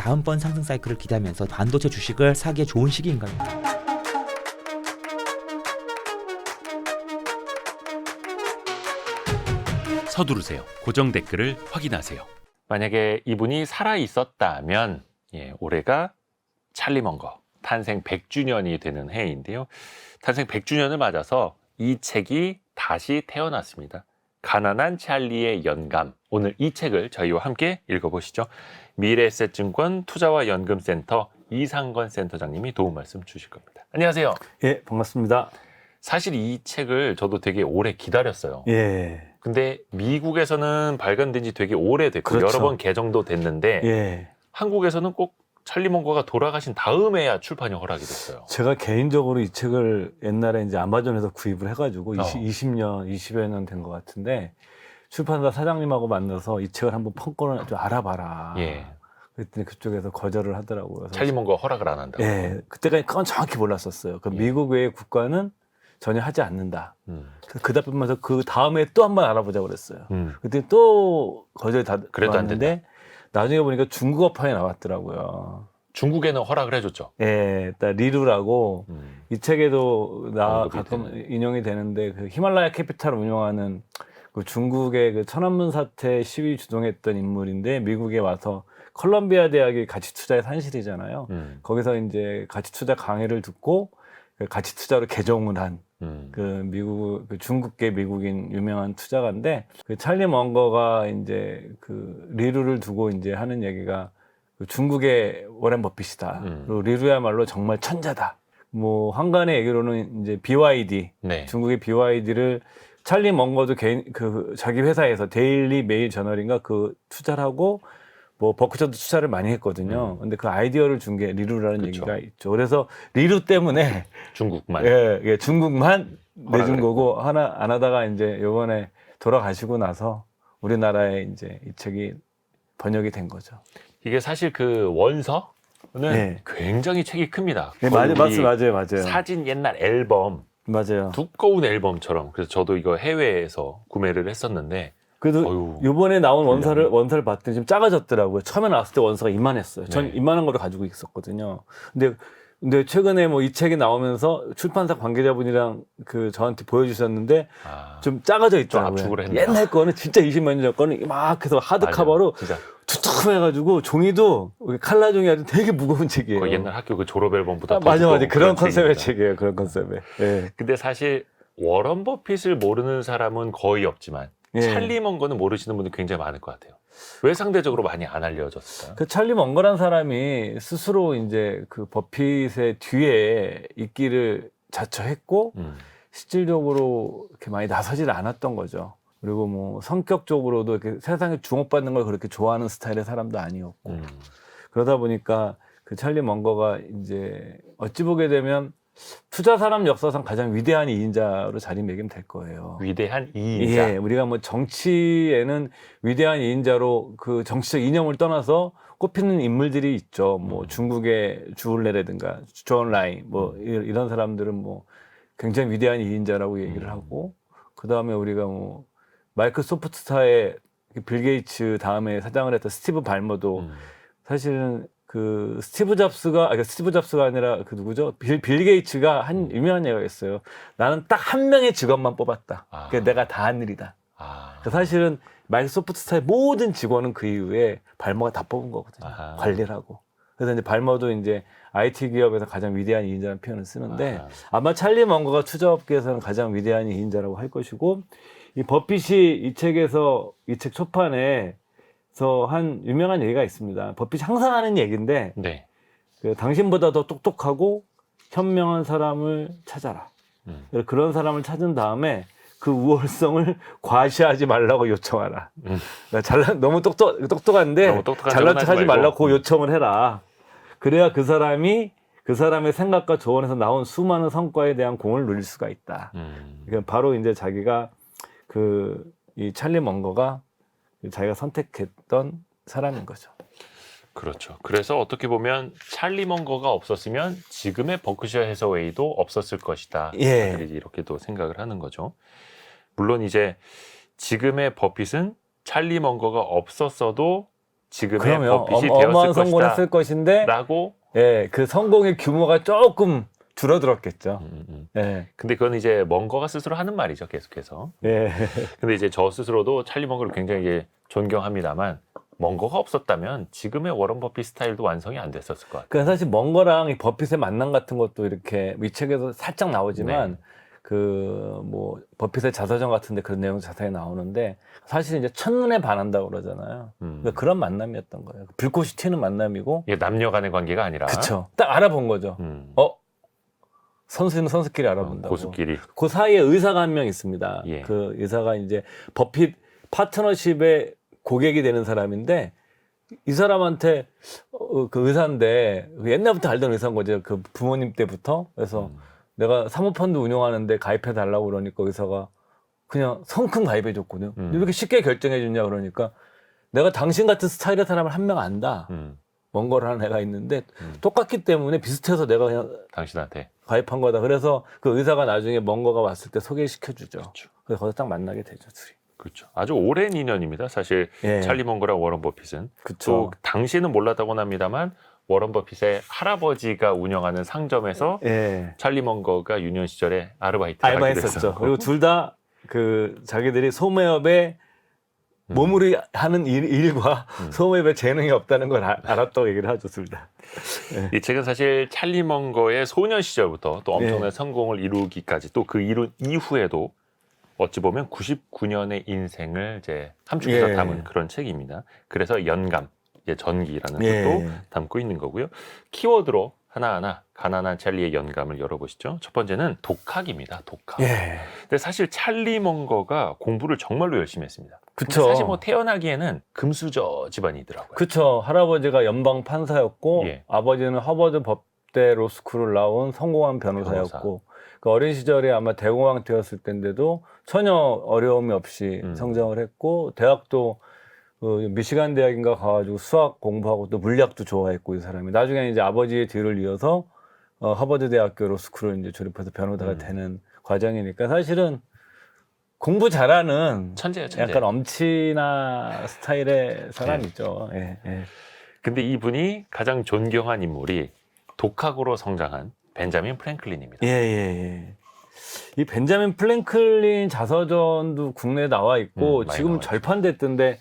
다음번 상승 사이클을 기대하면서 반도체 주식을 사기에 좋은 시기인가요? 서두르세요. 고정 댓글을 확인하세요. 만약에 이분이 살아 있었다면 올해가 찰리 먼거 탄생 100주년이 되는 해인데요. 탄생 100주년을 맞아서 이 책이 다시 태어났습니다. 가난한 찰리의 연감. 오늘 이 책을 저희와 함께 읽어보시죠. 미래에셋증권 투자와 연금센터 이상건 센터장님이 도움 말씀 주실 겁니다. 안녕하세요. 예, 반갑습니다. 사실 이 책을 저도 되게 오래 기다렸어요. 예. 근데 미국에서는 발간된 지 되게 오래됐고 그렇죠. 여러 번 개정도 됐는데 예. 한국에서는 꼭 찰리 먼거가 돌아가신 다음에야 출판이 허락이 됐어요. 제가 개인적으로 이 책을 옛날에 이제 아마존에서 구입을 해가지고 20여 년 된 것 같은데 출판사 사장님하고 만나서 이 책을 한번 펑권을 좀 알아봐라. 예. 그랬더니 그쪽에서 거절을 하더라고요. 찰리 먼거 허락을 안 한다고. 예. 그때까지 그건 정확히 몰랐었어요. 그 미국 외의 국가는 전혀 하지 않는다. 그 답변면서 그 다음에 또 한 번 알아보자고 그랬어요. 그때 또 거절이 다 그래도 안 된다. 왔는데 나중에 보니까 중국어판이 나왔더라고요. 중국에는 허락을 해줬죠. 예, 일단 리루라고 이 책에도 언급이 가끔 되는. 인용이 되는데 그 히말라야 캐피탈을 운영하는 그 중국의 그 천안문 사태 시위 주동했던 인물인데 미국에 와서 컬럼비아 대학이 가치 투자의 산실이잖아요. 거기서 이제 가치 투자 강의를 듣고 그 가치 투자로 개종을 한 그 미국 그 중국계 미국인 유명한 투자가인데 그 찰리 먼거가 이제 그 리루를 두고 이제 하는 얘기가 그 중국의 워렌 버핏이다. 그리고 리루야말로 정말 천재다. 뭐 한간의 얘기로는 이제 BYD, 네. 중국의 BYD를 찰리 먼거도 개인 그 자기 회사에서 데일리 메일 저널인가 그 투자를 하고 뭐 버크셔도 투자를 많이 했거든요. 근데 그 아이디어를 준 게 리루라는 그쵸. 얘기가 있죠. 그래서 리루 때문에 중국만. 예, 중국만 내준 허락을 거고 하나 안 하다가 이제 요번에 돌아가시고 나서 우리나라에 이제 이 책이 번역이 된 거죠. 이게 사실 그 원서는 네. 굉장히 책이 큽니다. 네, 거의 우리 맞아요. 사진 옛날 앨범, 맞아요. 두꺼운 앨범처럼. 그래서 저도 이거 해외에서 구매를 했었는데 그래도 어휴, 요번에 나온 분량이. 원서를 봤더니 좀 작아졌더라고요. 처음에 나왔을 때 원서가 이만했어요. 전 네. 이만한 거를 가지고 있었거든요. 근데 최근에 뭐 이 책이 나오면서 출판사 관계자분이랑 그 저한테 보여주셨는데 좀 작아져 있더라고요. 압축을 했네요. 옛날 거는 진짜 20몇 년 전 거는 막 해서 하드카버로 진짜 두툼해가지고 종이도 칼라 종이 아주 되게 무거운 책이에요. 거의 옛날 학교 그 졸업 앨범보다 더 맞아. 두꺼운 그런 컨셉의 책입니다. 책이에요. 그런 컨셉의. 예. 근데 사실 워런 버핏을 모르는 사람은 거의 없지만 예. 찰리 먼거는 모르시는 분이 굉장히 많을 것 같아요. 왜 상대적으로 많이 안 알려졌을까요? 그 찰리 먼거란 사람이 스스로 이제 그 버핏의 뒤에 있기를 자처했고 실질적으로 이렇게 많이 나서질 않았던 거죠. 그리고 뭐 성격적으로도 이렇게 세상에 주목받는 걸 그렇게 좋아하는 스타일의 사람도 아니었고 그러다 보니까 그 찰리 먼거가 이제 어찌 보게 되면 투자 사람 역사상 가장 위대한 이인자로 자리매김 될 거예요. 위대한 이인자. 예, 우리가 뭐 정치에는 위대한 이인자로 그 정치적 이념을 떠나서 꼽히는 인물들이 있죠. 뭐 중국의 주울레라든가 존 라이 뭐 이런 사람들은 뭐 굉장히 위대한 이인자라고 얘기를 하고 그 다음에 우리가 뭐 마이크로소프트사의 빌 게이츠 다음에 사장을 했던 스티브 발머도 사실은 그 스티브 잡스가 아니라 그 누구죠? 빌 게이츠가 한 유명한 얘기가 있어요. 나는 딱 한 명의 직원만 뽑았다. 그게 내가 다 한 일이다. 사실은 마이크로소프트사의 모든 직원은 그 이후에 발머가 다 뽑은 거거든요. 관리를 하고. 그래서 이제 발머도 이제 IT 기업에서 가장 위대한 이인자라는 표현을 쓰는데 아마 찰리 먼거가 투자업계에서는 가장 위대한 이인자라고 할 것이고 이 버핏이 이 책에서 이 책 초판에 한 유명한 얘기가 있습니다. 버핏이 항상 하는 얘기인데 네. 그 당신보다 더 똑똑하고 현명한 사람을 찾아라. 그런 사람을 찾은 다음에 그 우월성을 과시하지 말라고 요청하라. 너무 똑똑한데 너무 똑똑한 잘난 척은 척하지 하지 말고. 말라고 요청을 해라. 그래야 그 사람의 생각과 조언에서 나온 수많은 성과에 대한 공을 누릴 수가 있다. 그러니까 바로 이제 자기가 이 찰리 먼거가 자기가 선택했던 사람인 거죠. 그렇죠. 그래서 어떻게 보면 찰리 먼거가 없었으면 지금의 버크셔 해서웨이도 없었을 것이다. 예. 이렇게도 생각을 하는 거죠. 물론 이제 지금의 버핏은 찰리 먼거가 없었어도 지금의 그러면 버핏이 어마어마한 되었을 성공을 것이다 했을 것인데 라고 예, 그 성공의 규모가 조금 줄어들었겠죠. 예. 근데 그건 이제 멍거가 스스로 하는 말이죠, 계속해서. 예. 근데 이제 저 스스로도 찰리 멍거를 굉장히 이제 존경합니다만 멍거가 없었다면 지금의 워런 버핏 스타일도 완성이 안 됐었을 것 같아요. 그러니까 사실 멍거랑 이 버핏의 만남 같은 것도 이렇게 이 책에서 살짝 나오지만 네. 그 뭐 버핏의 자서전 같은데 그런 내용 자세히 나오는데 사실 이제 첫눈에 반한다고 그러잖아요. 그러니까 그런 만남이었던 거예요. 불꽃이 튀는 만남이고. 이게 남녀 간의 관계가 아니라. 그쵸. 딱 알아본 거죠. 선수는 선수끼리 알아본다고. 고수끼리. 그 사이에 의사가 한 명 있습니다. 예. 그 의사가 이제 버핏 파트너십의 고객이 되는 사람인데 이 사람한테 그 의사인데 옛날부터 알던 의사인 거죠. 그 부모님 때부터. 그래서 내가 사모펀드 운용하는데 가입해 달라고 그러니까 의사가 그냥 성큼 가입해 줬거든요. 왜 이렇게 쉽게 결정해 줬냐 그러니까 내가 당신 같은 스타일의 사람을 한 명 안다. 먼 거를 하는 애가 있는데 똑같기 때문에 비슷해서 내가 그냥 당신한테 가입한 거다. 그래서 그 의사가 나중에 먼 거가 왔을 때 소개시켜 주죠. 그렇죠. 그래서 거기서 딱 만나게 되죠, 둘이. 그렇죠. 아주 오랜 인연입니다. 사실 예. 찰리 멍거랑 워런 버핏은. 그쵸. 또 당시는 몰랐다고는 합니다만 워런 버핏의 할아버지가 운영하는 상점에서 예. 찰리 멍거가 유년 시절에 아르바이트를 하기도 알바했었죠. 했었고. 그리고 둘 다 그 자기들이 소매업에 몸으로 하는 일과 소매업에 재능이 없다는 걸 알았다고 얘기를 하죠, 둘 다. 이 책은 사실 찰리 멍거의 소년 시절부터 또 엄청난 예. 성공을 이루기까지 또 그 이룬 이후에도 어찌 보면 99년의 인생을 이제 함축해서 예. 담은 그런 책입니다. 그래서 연감, 전기라는 예. 뜻도 담고 있는 거고요. 키워드로 하나하나 가난한 찰리의 연감을 열어보시죠. 첫 번째는 독학입니다. 독학. 예. 근데 사실 찰리 멍거가 공부를 정말로 열심히 했습니다. 근데 그쵸. 사실 뭐 태어나기에는 금수저 집안이더라고요. 그쵸. 할아버지가 연방 판사였고 예. 아버지는 하버드 법대 로스쿨을 나온 성공한 변호사였고 그 어린 시절에 아마 대공황 되었을 때인데도 전혀 어려움이 없이 성장을 했고 대학도 그 미시간 대학인가 가가지고 수학 공부하고 또 물리학도 좋아했고 이 사람이 나중에 이제 아버지의 뒤를 이어서 하버드 대학교 로스쿨을 이제 졸업해서 변호사가 되는 과정이니까 사실은 공부 잘하는 천재예요, 천재. 약간 엄친아 스타일의 사람이죠. 예, 예. 근데 이분이 가장 존경한 인물이 독학으로 성장한 벤자민 프랭클린입니다. 예, 예, 예. 이 벤자민 프랭클린 자서전도 국내에 나와 있고 많이 지금 나와 있죠. 절판됐던데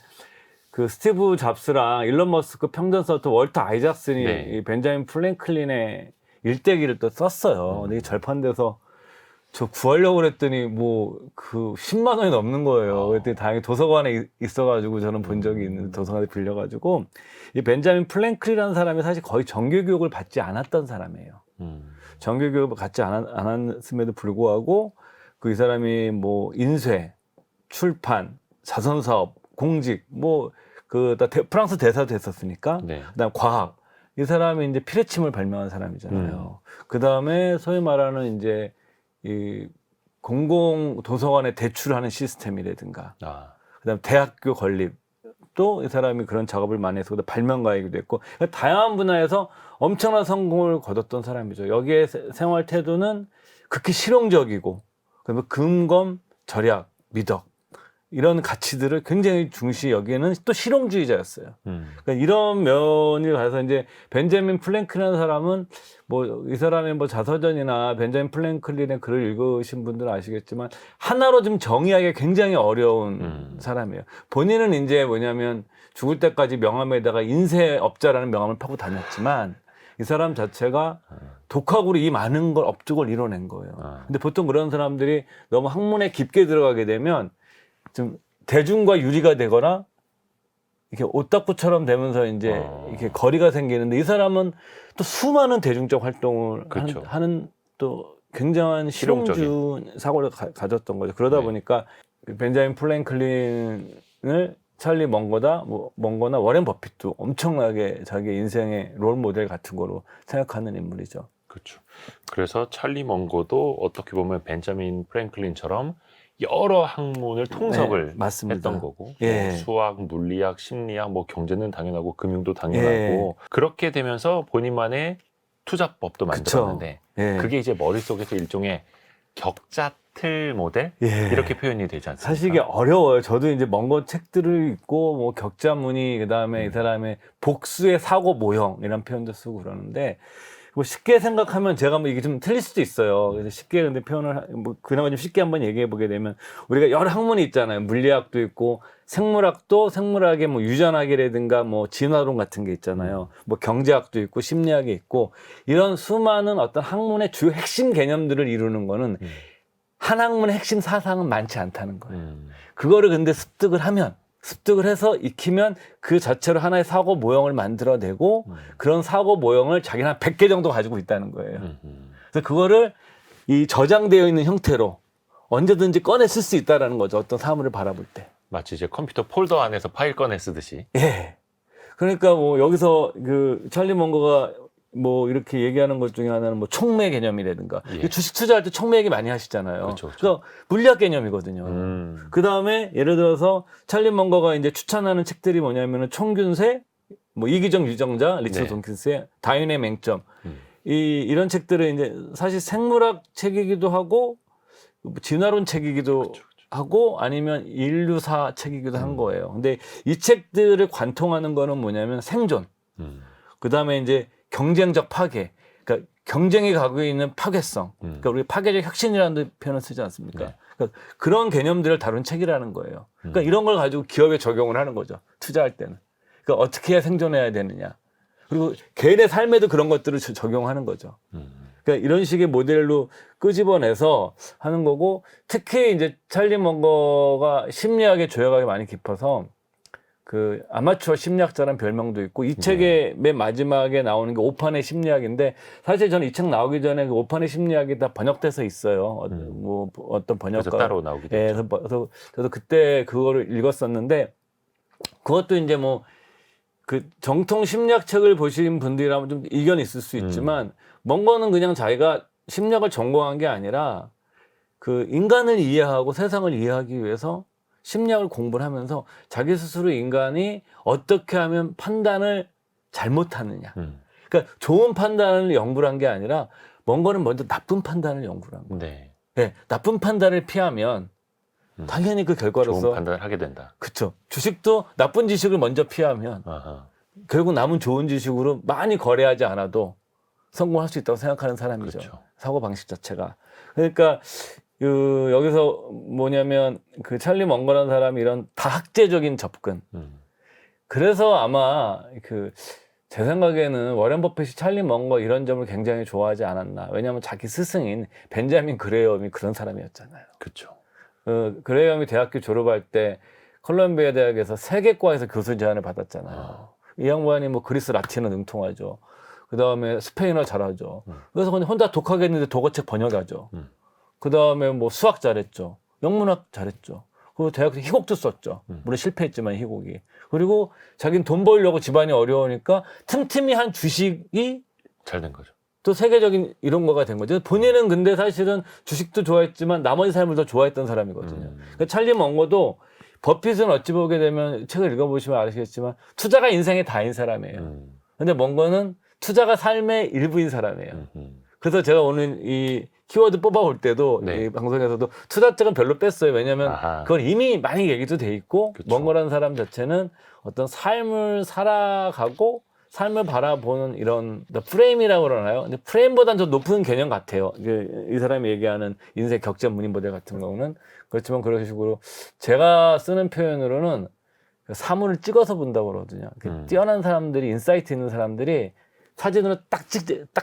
그 스티브 잡스랑 일론 머스크 평전 서트 월터 아이작슨이 네. 이 벤자민 프랭클린의 일대기를 또 썼어요. 근데 이게 절판돼서 저 구하려고 그랬더니 뭐 그 10만 원이 넘는 거예요. 그랬더니 다행히 도서관에 있어가지고 저는 본 적이 있는데 도서관에 빌려가지고 이 벤자민 프랭클린이라는 사람이 사실 거의 정규교육을 받지 않았던 사람이에요. 정규교육을 갖지 않았음에도 불구하고 그 이 사람이 뭐 인쇄, 출판, 자선사업, 공직 뭐 그 프랑스 대사도 했었으니까 네. 그다음 과학 이 사람이 이제 피레침을 발명한 사람이잖아요. 그 다음에 소위 말하는 이제 이 공공 도서관에 대출하는 시스템이라든가 그다음 대학교 건립 또 이 사람이 그런 작업을 많이 해서 발명가이기도 했고 그러니까 다양한 분야에서 엄청난 성공을 거뒀던 사람이죠. 여기에 생활 태도는 극히 실용적이고 그다음에 금검 절약 미덕 이런 가치들을 굉장히 중시 여기에는 또 실용주의자였어요. 그러니까 이런 면이 가서 이제 벤자민 프랭클린이라는 사람은 뭐 이 사람의 뭐 자서전이나 벤자민 프랭클린의 글을 읽으신 분들은 아시겠지만 하나로 좀 정의하기 굉장히 어려운 사람이에요. 본인은 이제 뭐냐면 죽을 때까지 명함에다가 인쇄업자라는 명함을 파고 다녔지만 이 사람 자체가 독학으로 이 많은 걸 업적을 이뤄낸 거예요. 근데 보통 그런 사람들이 너무 학문에 깊게 들어가게 되면 좀 대중과 유리가 되거나 이렇게 오타쿠처럼 되면서 이제 이렇게 거리가 생기는데 이 사람은 또 수많은 대중적 활동을 그렇죠. 하는 또 굉장한 실용주의 사고를 가졌던 거죠. 그러다 보니까 벤자민 프랭클린을 찰리 멍거나 워렌 버핏도 엄청나게 자기 인생의 롤 모델 같은 거로 생각하는 인물이죠. 그렇죠. 그래서 찰리 멍거도 어떻게 보면 벤자민 프랭클린처럼 여러 학문을 통섭을 맞습니다. 했던 거고 예. 뭐 수학, 물리학, 심리학, 뭐 경제는 당연하고 금융도 당연하고 그렇게 되면서 본인만의 투자법도 만들었는데 예. 그게 이제 머릿속에서 일종의 격자 틀 모델 예. 이렇게 표현이 되지 않습니까? 사실 이게 어려워요. 저도 이제 먼거 책들을 읽고 뭐 격자무늬 그다음에 이 사람의 복수의 사고 모형 이런 표현도 쓰고 그러는데 뭐 쉽게 생각하면 제가 뭐 이게 좀 틀릴 수도 있어요. 그래서 쉽게 근데 표현을 뭐 그나마 좀 쉽게 한번 얘기해 보게 되면 우리가 여러 학문이 있잖아요. 물리학도 있고 생물학도 생물학의 뭐 유전학이라든가 뭐 진화론 같은 게 있잖아요. 뭐 경제학도 있고 심리학이 있고 이런 수많은 어떤 학문의 주요 핵심 개념들을 이루는 거는 한 학문의 핵심 사상은 많지 않다는 거예요. 그거를 근데 습득을 해서 익히면 그 자체로 하나의 사고 모형을 만들어내고 그런 사고 모형을 자기는 한 100개 정도 가지고 있다는 거예요. 그래서 그거를 이 저장되어 있는 형태로 언제든지 꺼내 쓸 수 있다는 거죠. 어떤 사물을 바라볼 때. 마치 이제 컴퓨터 폴더 안에서 파일 꺼내 쓰듯이. 예. 그러니까 뭐 여기서 그 찰리 먼거가 뭐 이렇게 얘기하는 것 중에 하나는 뭐 촉매 개념이라든가 예. 주식 투자할 때 촉매 얘기 많이 하시잖아요. 그렇죠. 그래서 물리학 개념이거든요. 그 다음에 예를 들어서 찰리 먼거가 이제 추천하는 책들이 뭐냐면은 총균세, 뭐 이기적 유정자, 리처드 돈킨스의 다윈의 맹점 이런 책들은 이제 사실 생물학 책이기도 하고 진화론 책이기도 하고 아니면 인류사 책이기도 한 거예요. 근데 이 책들을 관통하는 거는 뭐냐면 생존. 그 다음에 이제 경쟁적 파괴. 그러니까 경쟁이 가고 있는 파괴성. 그러니까 우리 파괴적 혁신이라는 표현을 쓰지 않습니까? 네. 그러니까 그런 개념들을 다룬 책이라는 거예요. 그러니까 이런 걸 가지고 기업에 적용을 하는 거죠. 투자할 때는. 그러니까 어떻게 해야 생존해야 되느냐. 그리고 개인의 삶에도 그런 것들을 적용하는 거죠. 그러니까 이런 식의 모델로 끄집어내서 하는 거고 특히 이제 찰리 먼거가 심리학의 조예가 많이 깊어서 그 아마추어 심리학자라는 별명도 있고 이 책의 맨 마지막에 나오는 게 오판의 심리학인데 사실 저는 이 책 나오기 전에 그 오판의 심리학이 다 번역돼서 있어요. 뭐 어떤 번역가 그래서 따로 나오기도 예, 했죠. 그래서 저도 그때 그거를 읽었었는데 그것도 이제 뭐 그 정통 심리학 책을 보신 분들이라면 좀 이견이 있을 수 있지만 먼거는 그냥 자기가 심리학을 전공한 게 아니라 그 인간을 이해하고 세상을 이해하기 위해서 심리학을 공부를 하면서 자기 스스로 인간이 어떻게 하면 판단을 잘못하느냐. 그러니까 좋은 판단을 연구를 한 게 아니라 먼거는 먼저 나쁜 판단을 연구를 한 거예요. 네. 네, 나쁜 판단을 피하면 당연히 그 결과로서 좋은 판단을 하게 된다. 그렇죠. 주식도 나쁜 지식을 먼저 피하면 아하. 결국 남은 좋은 지식으로 많이 거래하지 않아도 성공할 수 있다고 생각하는 사람이죠. 그렇죠. 사고 방식 자체가. 그러니까 그 여기서 뭐냐면 그 찰리 먼거라는 사람이 이런 다학제적인 접근. 그래서 아마 그 제 생각에는 워렌 버핏이 찰리 먼거 이런 점을 굉장히 좋아하지 않았나. 왜냐하면 자기 스승인 벤자민 그레엄이 그런 사람이었잖아요. 그렇죠. 그레엄이 대학교 졸업할 때 컬럼비아 대학에서 세계과에서 교수 제안을 받았잖아요. 이 양반이 뭐 그리스 라틴어 능통하죠. 그 다음에 스페인어 잘하죠. 그래서 그냥 혼자 독학을 했는데 독어책 번역하죠. 그 다음에 뭐 수학 잘했죠. 영문학 잘했죠. 그리고 대학에서 희곡도 썼죠. 물론 실패했지만 희곡이. 그리고 자기는 돈 벌려고 집안이 어려우니까 틈틈이 한 주식이 잘 된 거죠. 또 세계적인 이런 거가 된 거죠. 본인은 근데 사실은 주식도 좋아했지만 나머지 삶을 더 좋아했던 사람이거든요. 그러니까 찰리 먼거도 버핏은 어찌 보게 되면 책을 읽어보시면 아시겠지만 투자가 인생의 다인 사람이에요. 근데 먼거는 투자가 삶의 일부인 사람이에요. 그래서 제가 오늘 이 키워드 뽑아올 때도 네. 이 방송에서도 투자책은 별로 뺐어요. 왜냐하면 아하. 그건 이미 많이 얘기도 돼 있고 그쵸. 먼거라는 사람 자체는 어떤 삶을 살아가고 삶을 바라보는 이런 프레임이라고 그러나요? 근데 프레임보다는 좀 높은 개념 같아요. 이 사람이 얘기하는 인생 격전 문인 모델 같은 경우는 그렇지만 그런 식으로 제가 쓰는 표현으로는 사물을 찍어서 본다고 그러거든요. 뛰어난 사람들이 인사이트 있는 사람들이 사진으로 딱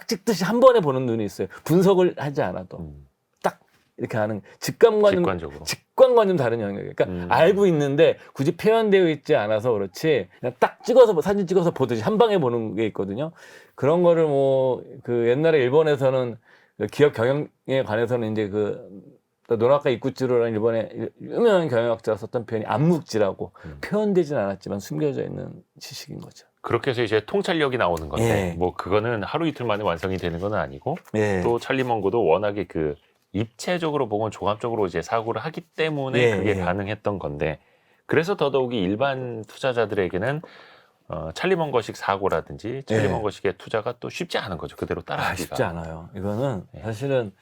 찍듯이 한 번에 보는 눈이 있어요. 분석을 하지 않아도 딱 이렇게 하는 직관적으로. 직관과 좀 다른 영역이에요. 그러니까 알고 있는데 굳이 표현되어 있지 않아서 그렇지 그냥 딱 찍어서 사진 찍어서 보듯이 한 방에 보는 게 있거든요. 그런 거를 뭐 그 옛날에 일본에서는 기업 경영에 관해서는 이제 그 노나카 이쿠치로라는 일본의 유명한 경영학자가 썼던 표현이 암묵지라고 표현되진 않았지만 숨겨져 있는 지식인 거죠. 그렇게 해서 이제 통찰력이 나오는 건데 예. 뭐 그거는 하루 이틀 만에 완성이 되는 건 아니고 예. 또 찰리 먼거도 워낙에 그 입체적으로 보면 종합적으로 이제 사고를 하기 때문에 예, 그게 예. 가능했던 건데 그래서 더더욱이 일반 투자자들에게는 찰리 먼거식 사고라든지 찰리 예. 먼거식의 투자가 또 쉽지 않은 거죠. 그대로 따라하기가. 쉽지 않아요. 이거는 예. 사실은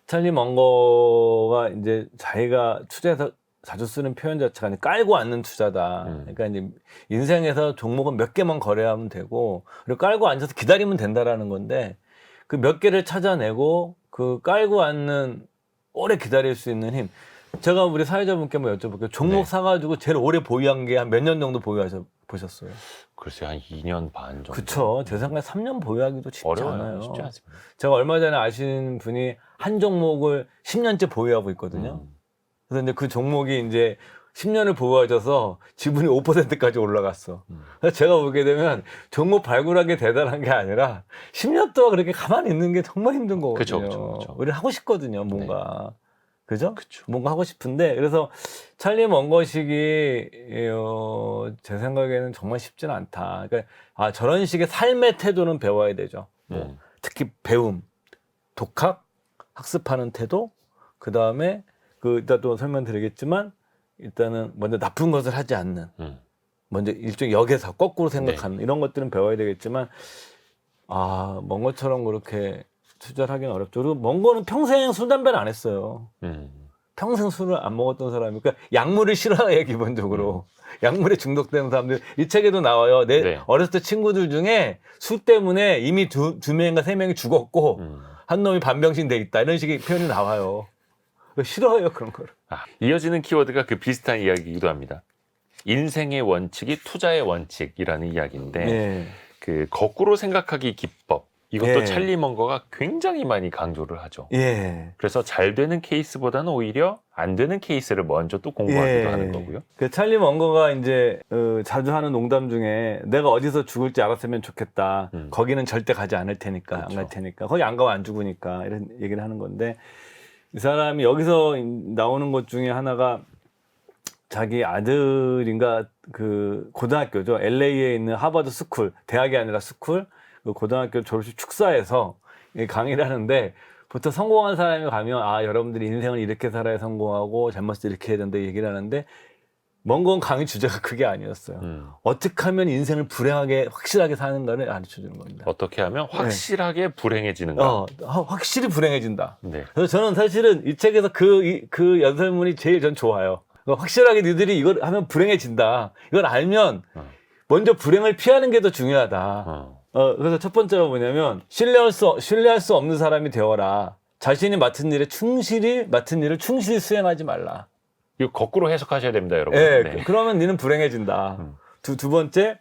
찰리 먼거가 이제 자기가 투자에서 자주 쓰는 표현 자체가 깔고 앉는 투자다. 그러니까 이제 인생에서 종목은 몇 개만 거래하면 되고, 그리고 깔고 앉아서 기다리면 된다라는 건데, 그 몇 개를 찾아내고, 그 깔고 앉는 오래 기다릴 수 있는 힘. 제가 우리 사회자분께 한번 여쭤볼게요. 종목 네. 사가지고 제일 오래 보유한 게 한 몇 년 정도 보셨어요? 글쎄 한 2년 반 정도. 그쵸. 제 생각에 3년 보유하기도 쉽지 어려워요. 않아요. 쉽지 않습니다. 제가 얼마 전에 아시는 분이 한 종목을 10년째 보유하고 있거든요. 그래서 이제 그 종목이 이제 10년을 보유하셔서 지분이 5%까지 올라갔어. 그래서 제가 보게 되면 종목 발굴하기 대단한 게 아니라 10년 동안 그렇게 가만히 있는 게 정말 힘든 거거든요. 그쵸. 우리 하고 싶거든요, 뭔가. 그죠? 그쵸. 뭔가 하고 싶은데, 그래서 찰리 먼거식이, 제 생각에는 정말 쉽지는 않다. 그러니까, 저런 식의 삶의 태도는 배워야 되죠. 특히 배움, 독학, 학습하는 태도, 그 다음에, 이따 또 설명드리겠지만, 일단은 먼저 나쁜 것을 하지 않는, 먼저 일종의 역에서 거꾸로 생각하는, 이런 것들은 배워야 되겠지만, 먼거처럼 그렇게 투자를 하기는 어렵죠. 그리고 먼거는 평생 술, 담배를 안 했어요. 평생 술을 안 먹었던 사람이, 그러니까 약물을 싫어해요, 기본적으로. 약물에 중독되는 사람들. 이 책에도 나와요. 내 어렸을 때 친구들 중에 술 때문에 이미 두 명인가 세 명이 죽었고, 한 놈이 반병신 돼 있다. 이런 식의 표현이 나와요. 싫어해요, 그런 거를. 이어지는 키워드가 그 비슷한 이야기이기도 합니다. 인생의 원칙이 투자의 원칙이라는 이야기인데, 그 거꾸로 생각하기 기법. 이것도 찰리 먼거가 굉장히 많이 강조를 하죠. 그래서 잘 되는 케이스보다는 오히려 안 되는 케이스를 먼저 또 공부하기도 하는 거고요. 그 찰리 먼거가 이제 자주 하는 농담 중에 내가 어디서 죽을지 알았으면 좋겠다. 거기는 절대 가지 않을 테니까, 안 갈 테니까. 거기 안 가면 안 죽으니까 이런 얘기를 하는 건데, 이 사람이 여기서 나오는 것 중에 하나가 자기 아들인가 그 고등학교죠. LA에 있는 하버드 스쿨, 대학이 아니라 스쿨. 그 고등학교 졸업식 축사에서 강의를 하는데, 보통 성공한 사람이 가면 여러분들이 인생을 이렇게 살아야 성공하고 잘못을 이렇게 해야 된다 얘기를 하는데, 먼건 강의 주제가 그게 아니었어요. 어떻게 하면 인생을 불행하게 확실하게 사는가를 가르쳐주는 겁니다. 어떻게 하면 확실하게 불행해지는가. 확실히 불행해진다. 네. 그래서 저는 사실은 이 책에서 그 연설문이 제일 전 좋아요. 그러니까 확실하게 니들이 이걸 하면 불행해진다. 이걸 알면 먼저 불행을 피하는 게 더 중요하다. 그래서 첫 번째가 뭐냐면, 신뢰할 수 없는 사람이 되어라. 자신이 맡은 일을 충실히 수행하지 말라. 이거 거꾸로 해석하셔야 됩니다, 여러분. 그러면 니는 불행해진다. 두 번째,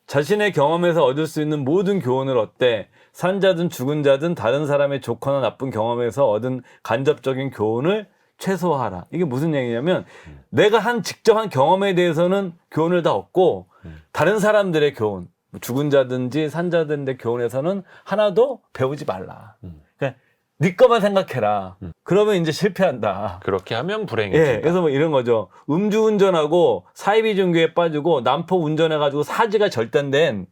자신의 경험에서 얻을 수 있는 모든 교훈을 얻되, 산 자든 죽은 자든 다른 사람의 좋거나 나쁜 경험에서 얻은 간접적인 교훈을 최소화하라. 이게 무슨 얘기냐면, 내가 직접 한 경험에 대해서는 교훈을 다 얻고, 다른 사람들의 교훈, 죽은 자든지 산 자든지 교훈에서는 하나도 배우지 말라. 그러니까 네 것만 생각해라. 그러면 이제 실패한다. 그렇게 하면 불행해진다. 그래서 뭐 이런 거죠. 음주운전하고 사이비 종교에 빠지고 난폭 운전해가지고 사지가 절단된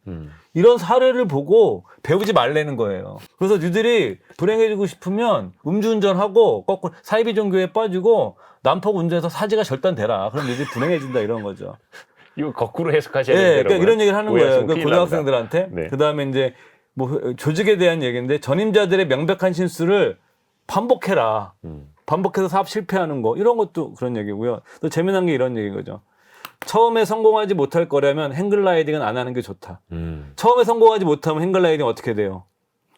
이런 사례를 보고 배우지 말라는 거예요. 그래서 니들이 불행해지고 싶으면 음주운전하고 거꾸로 사이비 종교에 빠지고 난폭 운전해서 사지가 절단되라. 그럼 니들이 불행해진다 이런 거죠. 이거 거꾸로 해석하셔야 됩니다. 그러니까 이런 얘기를 하는 거예요. 그 고등학생들한테. 네. 그 다음에 이제 뭐 조직에 대한 얘기인데, 전임자들의 명백한 실수를 반복해라. 반복해서 사업 실패하는 거. 이런 것도 그런 얘기고요. 또 재미난 게 이런 얘기인 거죠. 처음에 성공하지 못할 거라면 행글라이딩은 안 하는 게 좋다. 처음에 성공하지 못하면 행글라이딩 어떻게 돼요?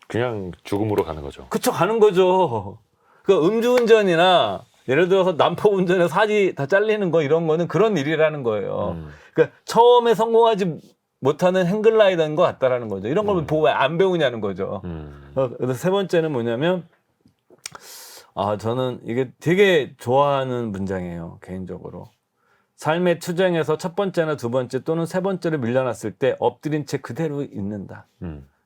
그냥 죽음으로 가는 거죠. 그쵸, 가는 거죠. 그 음주운전이나 예를 들어서 난폭 운전에 사지 다 잘리는 거, 이런 거는 그런 일이라는 거예요. 그러니까 처음에 성공하지 못하는 행글라이더인 것 같다라는 거죠. 이런 걸 보고 왜 안 배우냐는 거죠. 그래서 세 번째는 뭐냐면, 저는 이게 되게 좋아하는 문장이에요, 개인적으로. 삶의 투쟁에서 첫 번째나 두 번째 또는 세 번째를 밀려났을 때 엎드린 채 그대로 있는다.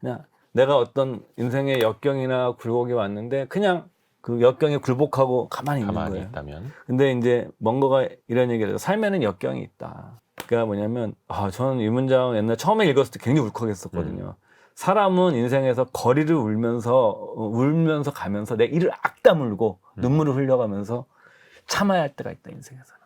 그냥 내가 어떤 인생의 역경이나 굴곡이 왔는데 그냥 그 역경에 굴복하고 가만히 있는 거예요. 있다면. 근데 이제 먼거가 이런 얘기를 해요. 삶에는 역경이 있다. 그러니까 뭐냐면, 저는 이 문장 옛날 처음에 읽었을 때 굉장히 울컥했었거든요. 사람은 인생에서 거리를 울면서 가면서 내 이를 악다물고 눈물을 흘려가면서 참아야 할 때가 있다, 인생에서는.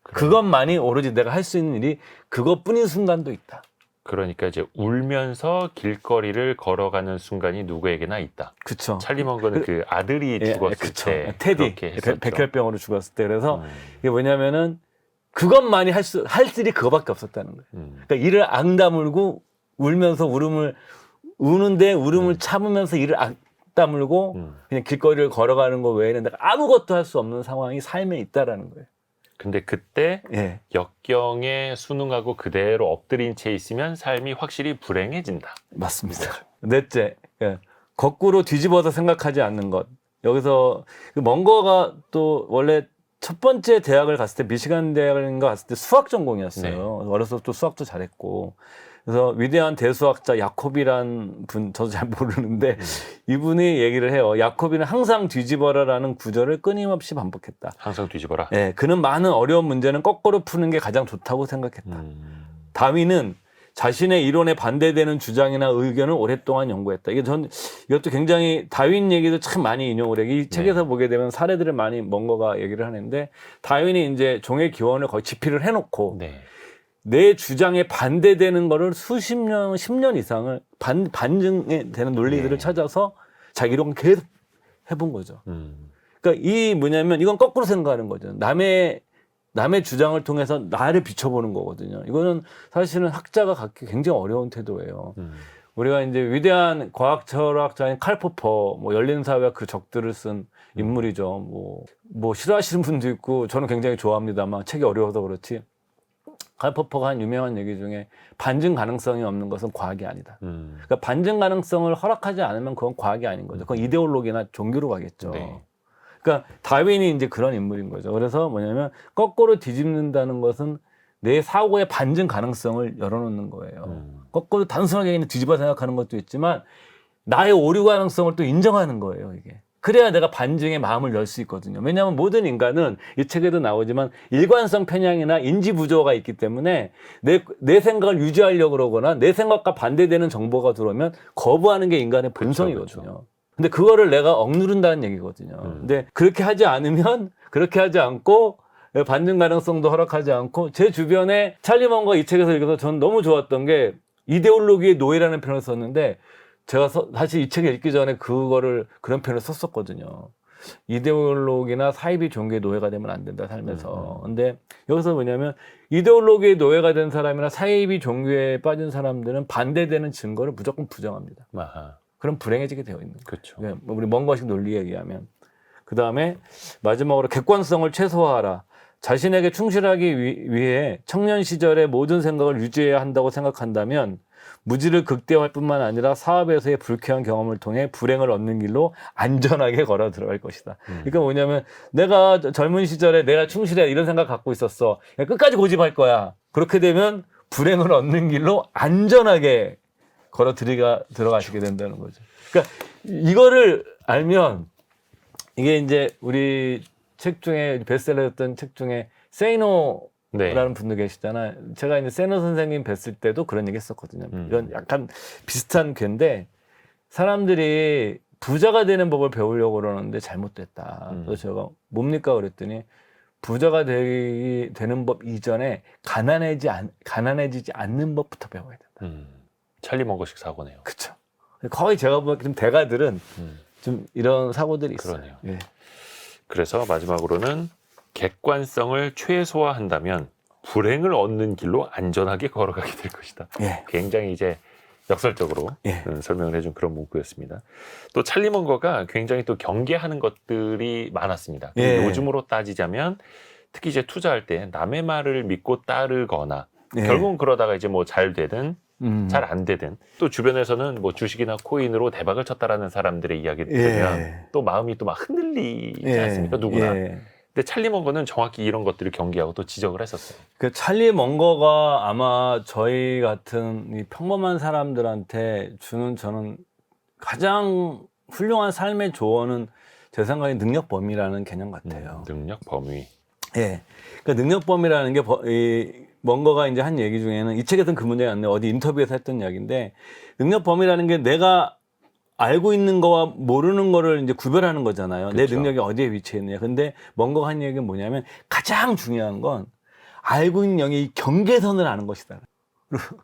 그것만이 오로지 내가 할 수 있는 일이 그것뿐인 순간도 있다. 그러니까 이제 울면서 길거리를 걸어가는 순간이 누구에게나 있다. 그쵸. 찰리 먼거는 그 아들이 죽었을 그쵸. 때 테디 그렇게 했었죠. 백혈병으로 죽었을 때 그래서 이게 뭐냐면은 그것만이 할 일이 그거밖에 없었다는 거예요. 그러니까 이를 앙 다물고 울면서 우는데 울음을 참으면서 이를 앙 다물고 그냥 길거리를 걸어가는 거 외에는 내가 아무것도 할 수 없는 상황이 삶에 있다라는 거예요. 근데 그때 예. 역경에 순응하고 그대로 엎드린 채 있으면 삶이 확실히 불행해진다. 맞습니다. 넷째, 예. 거꾸로 뒤집어서 생각하지 않는 것. 여기서 그 먼거가 또 원래 첫 번째 대학을 갔을 때 미시간 대학인가 갔을 때 수학 전공이었어요. 네. 어려서 또 수학도 잘했고. 그래서 위대한 대수학자 야콥이란 분, 저도 잘 모르는데 이분이 얘기를 해요. 야콥이는 항상 뒤집어라라는 구절을 끊임없이 반복했다. 항상 뒤집어라. 예, 그는 많은 어려운 문제는 거꾸로 푸는 게 가장 좋다고 생각했다. 다윈은 자신의 이론에 반대되는 주장이나 의견을 오랫동안 연구했다. 이것도 굉장히 다윈 얘기도 참 많이 인용을 해요. 이 책에서 보게 되면 사례들을 많이 먼거가 얘기를 하는데 다윈이 이제 종의 기원을 거의 집필을 해놓고 네. 내 주장에 반대되는 거를 수십 년, 10년 이상을 반증이 되는 논리들을 찾아서 자기 이론 계속 해본 거죠. 그러니까 이 뭐냐면 이건 거꾸로 생각하는 거죠. 남의 주장을 통해서 나를 비춰보는 거거든요. 이거는 사실은 학자가 갖기 굉장히 어려운 태도예요. 우리가 이제 위대한 과학 철학자인 칼 포퍼, 뭐 열린 사회와 그 적들을 쓴 인물이죠. 뭐 싫어하시는 분도 있고 저는 굉장히 좋아합니다만 책이 어려워서 그렇지. 칼 포퍼가 한 유명한 얘기 중에 반증 가능성이 없는 것은 과학이 아니다. 그러니까 반증 가능성을 허락하지 않으면 그건 과학이 아닌 거죠. 그건 이데올로기나 종교로 가겠죠. 네. 그러니까 다윈이 이제 그런 인물인 거죠. 그래서 뭐냐면 거꾸로 뒤집는다는 것은 내 사고의 반증 가능성을 열어놓는 거예요. 거꾸로 단순하게 그냥 뒤집어 생각하는 것도 있지만 나의 오류 가능성을 또 인정하는 거예요, 이게. 그래야 내가 반증의 마음을 열 수 있거든요. 왜냐하면 모든 인간은 이 책에도 나오지만 일관성 편향이나 인지 부조가 있기 때문에 내 생각을 유지하려고 그러거나 내 생각과 반대되는 정보가 들어오면 거부하는 게 인간의 본성이거든요. 그렇죠. 근데 그거를 내가 억누른다는 얘기거든요. 근데 그렇게 하지 않고 반증 가능성도 허락하지 않고 제 주변에 찰리 먼거 이 책에서 읽어서 전 너무 좋았던 게 이데올로기의 노예라는 표현을 썼는데 제가 사실 이 책을 읽기 전에 그런 표현을 썼었거든요. 이데올로기나 사이비 종교의 노예가 되면 안 된다, 삶에서. 근데 여기서 뭐냐면 이데올로기의 노예가 된 사람이나 사이비 종교에 빠진 사람들은 반대되는 증거를 무조건 부정합니다. 아하. 그럼 불행해지게 되어 있는 거예요. 그렇죠. 우리 먼거식 논리에 의하면. 그 다음에 마지막으로 객관성을 최소화하라. 자신에게 충실하기 위해 청년 시절의 모든 생각을 유지해야 한다고 생각한다면 무지를 극대화할 뿐만 아니라 사업에서의 불쾌한 경험을 통해 불행을 얻는 길로 안전하게 걸어 들어갈 것이다. 그러니까 뭐냐면 내가 젊은 시절에 내가 충실해 이런 생각 갖고 있었어. 끝까지 고집할 거야. 그렇게 되면 불행을 얻는 길로 안전하게 걸어 들어가시게 된다는 거죠. 그러니까 이거를 알면 이게 이제 우리 책 중에 베스트셀러였던 책 중에 Say No 라는 분도 계시잖아요. 제가 이제 세너 선생님 뵀을 때도 그런 얘기 했었거든요. 이런 약간 비슷한 괴인데 사람들이 부자가 되는 법을 배우려고 그러는데 잘못됐다. 그래서 제가 뭡니까 그랬더니 부자가 되는 법 이전에 가난해지지 않는 법부터 배워야 된다. 찰리 먼거식 사고네요. 그렇죠. 거의 제가 보기엔 대가들은 좀 이런 사고들이 있어요. 그러네요. 예. 그래서 마지막으로는 객관성을 최소화한다면 불행을 얻는 길로 안전하게 걸어가게 될 것이다. 예. 굉장히 이제 역설적으로 설명을 해준 그런 문구였습니다. 또 찰리 먼거가 굉장히 또 경계하는 것들이 많았습니다. 요즘으로 따지자면 특히 이제 투자할 때 남의 말을 믿고 따르거나 결국은 그러다가 이제 뭐 잘 되든 잘 안 되든 또 주변에서는 뭐 주식이나 코인으로 대박을 쳤다라는 사람들의 이야기를 들으면 또 마음이 또 막 흔들리지 않습니까? 누구나. 근데 찰리 먼거는 정확히 이런 것들을 경계하고 또 지적을 했었어요. 그 찰리 먼거가 아마 저희 같은 이 평범한 사람들한테 주는 저는 가장 훌륭한 삶의 조언은 제 생각에 능력 범위라는 개념 같아요. 능력 범위. 예. 그러니까 능력 범위라는 게 먼거가 이제 한 얘기 중에는 이 책에서는 그 문제가 안 나요. 어디 인터뷰에서 했던 이야기인데 능력 범위라는 게 내가 알고 있는 거와 모르는 거를 이제 구별하는 거잖아요. 그렇죠. 내 능력이 어디에 위치해 있느냐. 근데 먼거가 한 얘기는 뭐냐면 가장 중요한 건 알고 있는 영역이 경계선을 아는 것이다.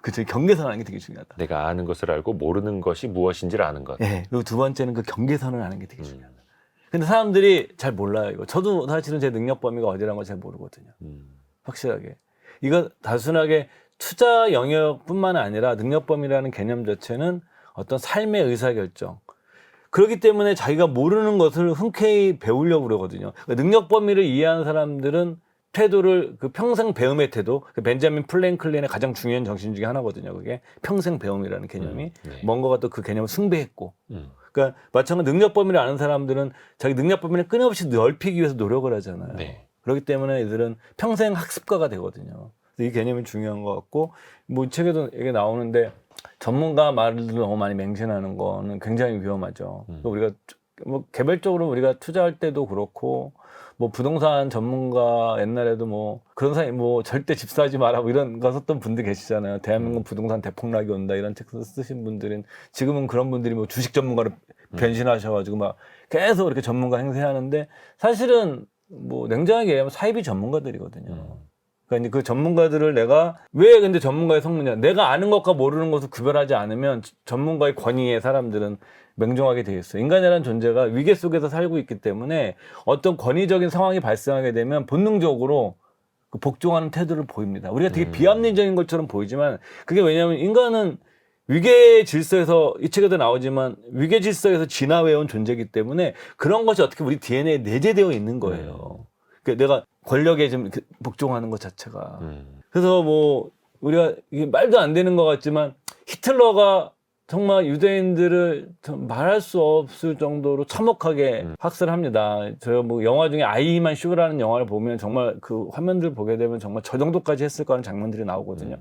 그죠. 경계선을 아는 게 되게 중요하다. 내가 아는 것을 알고 모르는 것이 무엇인지를 아는 것. 예. 그리고 두 번째는 그 경계선을 아는 게 되게 중요하다. 음. 근데 사람들이 잘 몰라요, 이거. 저도 사실은 제 능력 범위가 어디라는 걸 잘 모르거든요. 음. 확실하게. 이거 단순하게 투자 영역뿐만 아니라 능력 범위라는 개념 자체는 어떤 삶의 의사결정. 그렇기 때문에 자기가 모르는 것을 흔쾌히 배우려고 그러거든요. 능력 범위를 이해하는 사람들은 태도를 그 평생 배움의 태도, 그 벤자민 플랭클린의 가장 중요한 정신 중에 하나거든요. 그게 평생 배움이라는 개념이. 네. 뭔가가 또 그 개념을 숭배했고. 음. 그러니까 마찬가지 능력 범위를 아는 사람들은 자기 능력 범위를 끊임없이 넓히기 위해서 노력을 하잖아요. 네. 그렇기 때문에 이들은 평생 학습가가 되거든요. 이 개념이 중요한 것 같고, 뭐 이 책에도 이게 나오는데 전문가 말을 너무 많이 맹신하는 거는 굉장히 위험하죠. 우리가 뭐 개별적으로 우리가 투자할 때도 그렇고, 뭐 부동산 전문가 옛날에도 뭐 그런 사람이 뭐 절대 집 사지 마라 뭐 이런 거 썼던 분들 계시잖아요. 대한민국 부동산 대폭락이 온다 이런 책 쓰신 분들은 지금은 그런 분들이 뭐 주식 전문가로 변신하셔가지고 막 계속 이렇게 전문가 행세하는데 사실은 뭐 냉정하게 얘기하면 사이비 전문가들이거든요. 그러니까 이제 그 전문가들을 내가 왜 근데 전문가의 성문이야? 내가 아는 것과 모르는 것을 구별하지 않으면 전문가의 권위에 사람들은 맹종하게 되어 있어요. 인간이라는 존재가 위계 속에서 살고 있기 때문에 어떤 권위적인 상황이 발생하게 되면 본능적으로 그 복종하는 태도를 보입니다. 우리가 되게 비합리적인 것처럼 보이지만 그게 왜냐하면 인간은 위계 질서에서 이 책에도 나오지만 위계 질서에서 진화해온 존재이기 때문에 그런 것이 어떻게 우리 DNA에 내재되어 있는 거예요. 그러니까 내가 권력에 좀 복종하는 것 자체가. 그래서 뭐 우리가 이게 말도 안 되는 것 같지만 히틀러가 정말 유대인들을 말할 수 없을 정도로 참혹하게 학살합니다. 저 뭐 영화 중에 아이만 쇼라는 영화를 보면 정말 그 화면들 보게 되면 정말 저 정도까지 했을까 하는 장면들이 나오거든요.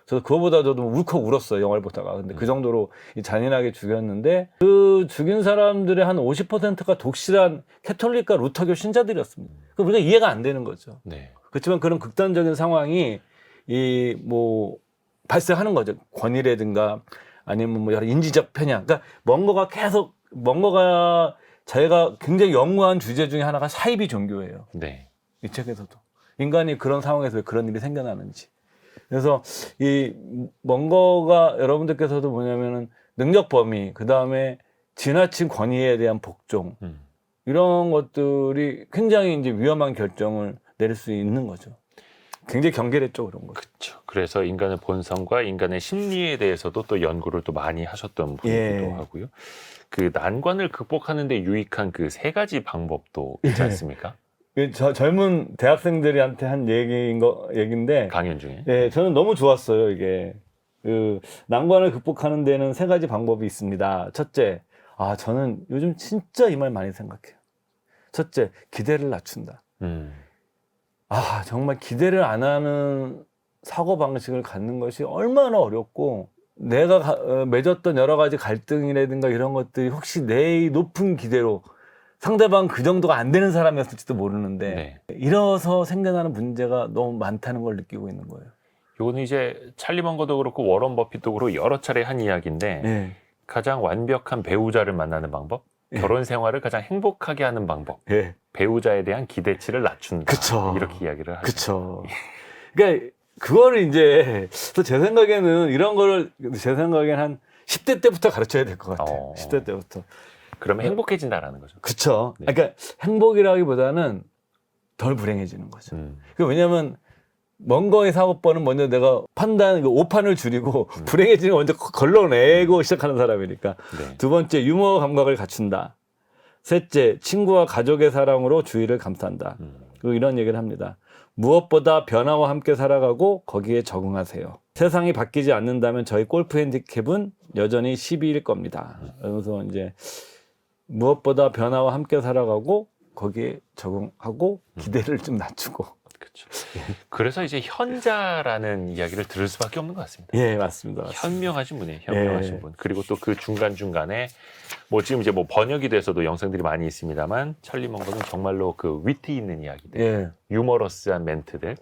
저도 그거보다 저도 울컥 울었어요, 영화를 보다가. 근데 그 정도로 잔인하게 죽였는데 그 죽인 사람들의 한 50%가 독실한 캐톨릭과 루터교 신자들이었습니다. 그럼 우리가 이해가 안 되는 거죠. 네. 그렇지만 그런 극단적인 상황이 이 뭐 발생하는 거죠. 권위라든가 아니면 뭐 여러 인지적 편향. 그러니까 뭔가가 자기가 굉장히 연구한 주제 중에 하나가 사이비 종교예요. 네. 이 책에서도 인간이 그런 상황에서 왜 그런 일이 생겨나는지. 그래서 이 뭔가가 여러분들께서도 뭐냐면은 능력 범위, 그 다음에 지나친 권위에 대한 복종 이런 것들이 굉장히 이제 위험한 결정을 내릴 수 있는 거죠. 굉장히 경계랬죠, 그런 거. 그렇죠. 그래서 인간의 본성과 인간의 심리에 대해서도 또 연구를 또 많이 하셨던 분이기도 하고요. 그 난관을 극복하는데 유익한 그 세 가지 방법도 있지 않습니까? 젊은 대학생들한테 한 얘기인데 강연 중에. 네, 저는 너무 좋았어요. 이게 그 난관을 극복하는 데는 세 가지 방법이 있습니다. 첫째, 저는 요즘 진짜 이 말 많이 생각해요. 첫째, 기대를 낮춘다. 정말 기대를 안 하는 사고 방식을 갖는 것이 얼마나 어렵고 내가 맺었던 여러 가지 갈등이라든가 이런 것들이 혹시 내 높은 기대로 상대방 그 정도가 안 되는 사람이었을지도 모르는데 이래서 생겨나는 문제가 너무 많다는 걸 느끼고 있는 거예요. 이거는 이제 찰리 먼거도 그렇고 워런 버핏도 그렇고 여러 차례 한 이야기인데 가장 완벽한 배우자를 만나는 방법, 결혼 생활을 가장 행복하게 하는 방법, 배우자에 대한 기대치를 낮춘다. 그쵸. 이렇게 이야기를 하죠. 그렇죠. 그러니까 그거를 이제 제 생각에는 이런 거를 제 생각에는 한 10대 때부터 가르쳐야 될 것 같아요. 10대 때부터. 그러면 행복해진다라는 거죠. 그렇죠. 그러니까 행복이라기보다는 덜 불행해지는 거죠. 왜냐하면 먼거의 사고번은 먼저 내가 오판을 줄이고 불행해지는 걸 먼저 걸러내고 시작하는 사람이니까. 두 번째, 유머 감각을 갖춘다. 셋째, 친구와 가족의 사랑으로 주위를 감싼다. 그리고 이런 얘기를 합니다. 무엇보다 변화와 함께 살아가고 거기에 적응하세요. 세상이 바뀌지 않는다면 저희 골프 핸디캡은 여전히 12일 겁니다. 그러면서 이제 무엇보다 변화와 함께 살아가고 거기에 적응하고 기대를 좀 낮추고. 그렇죠. 그래서 이제 현자라는 이야기를 들을 수밖에 없는 것 같습니다. 예, 맞습니다. 현명하신 분이에요. 현명하신 분. 그리고 또 그 중간중간에 뭐 지금 이제 뭐 번역이 돼서도 영상들이 많이 있습니다만 찰리 먼거는 정말로 그 위트 있는 이야기들, 유머러스한 멘트들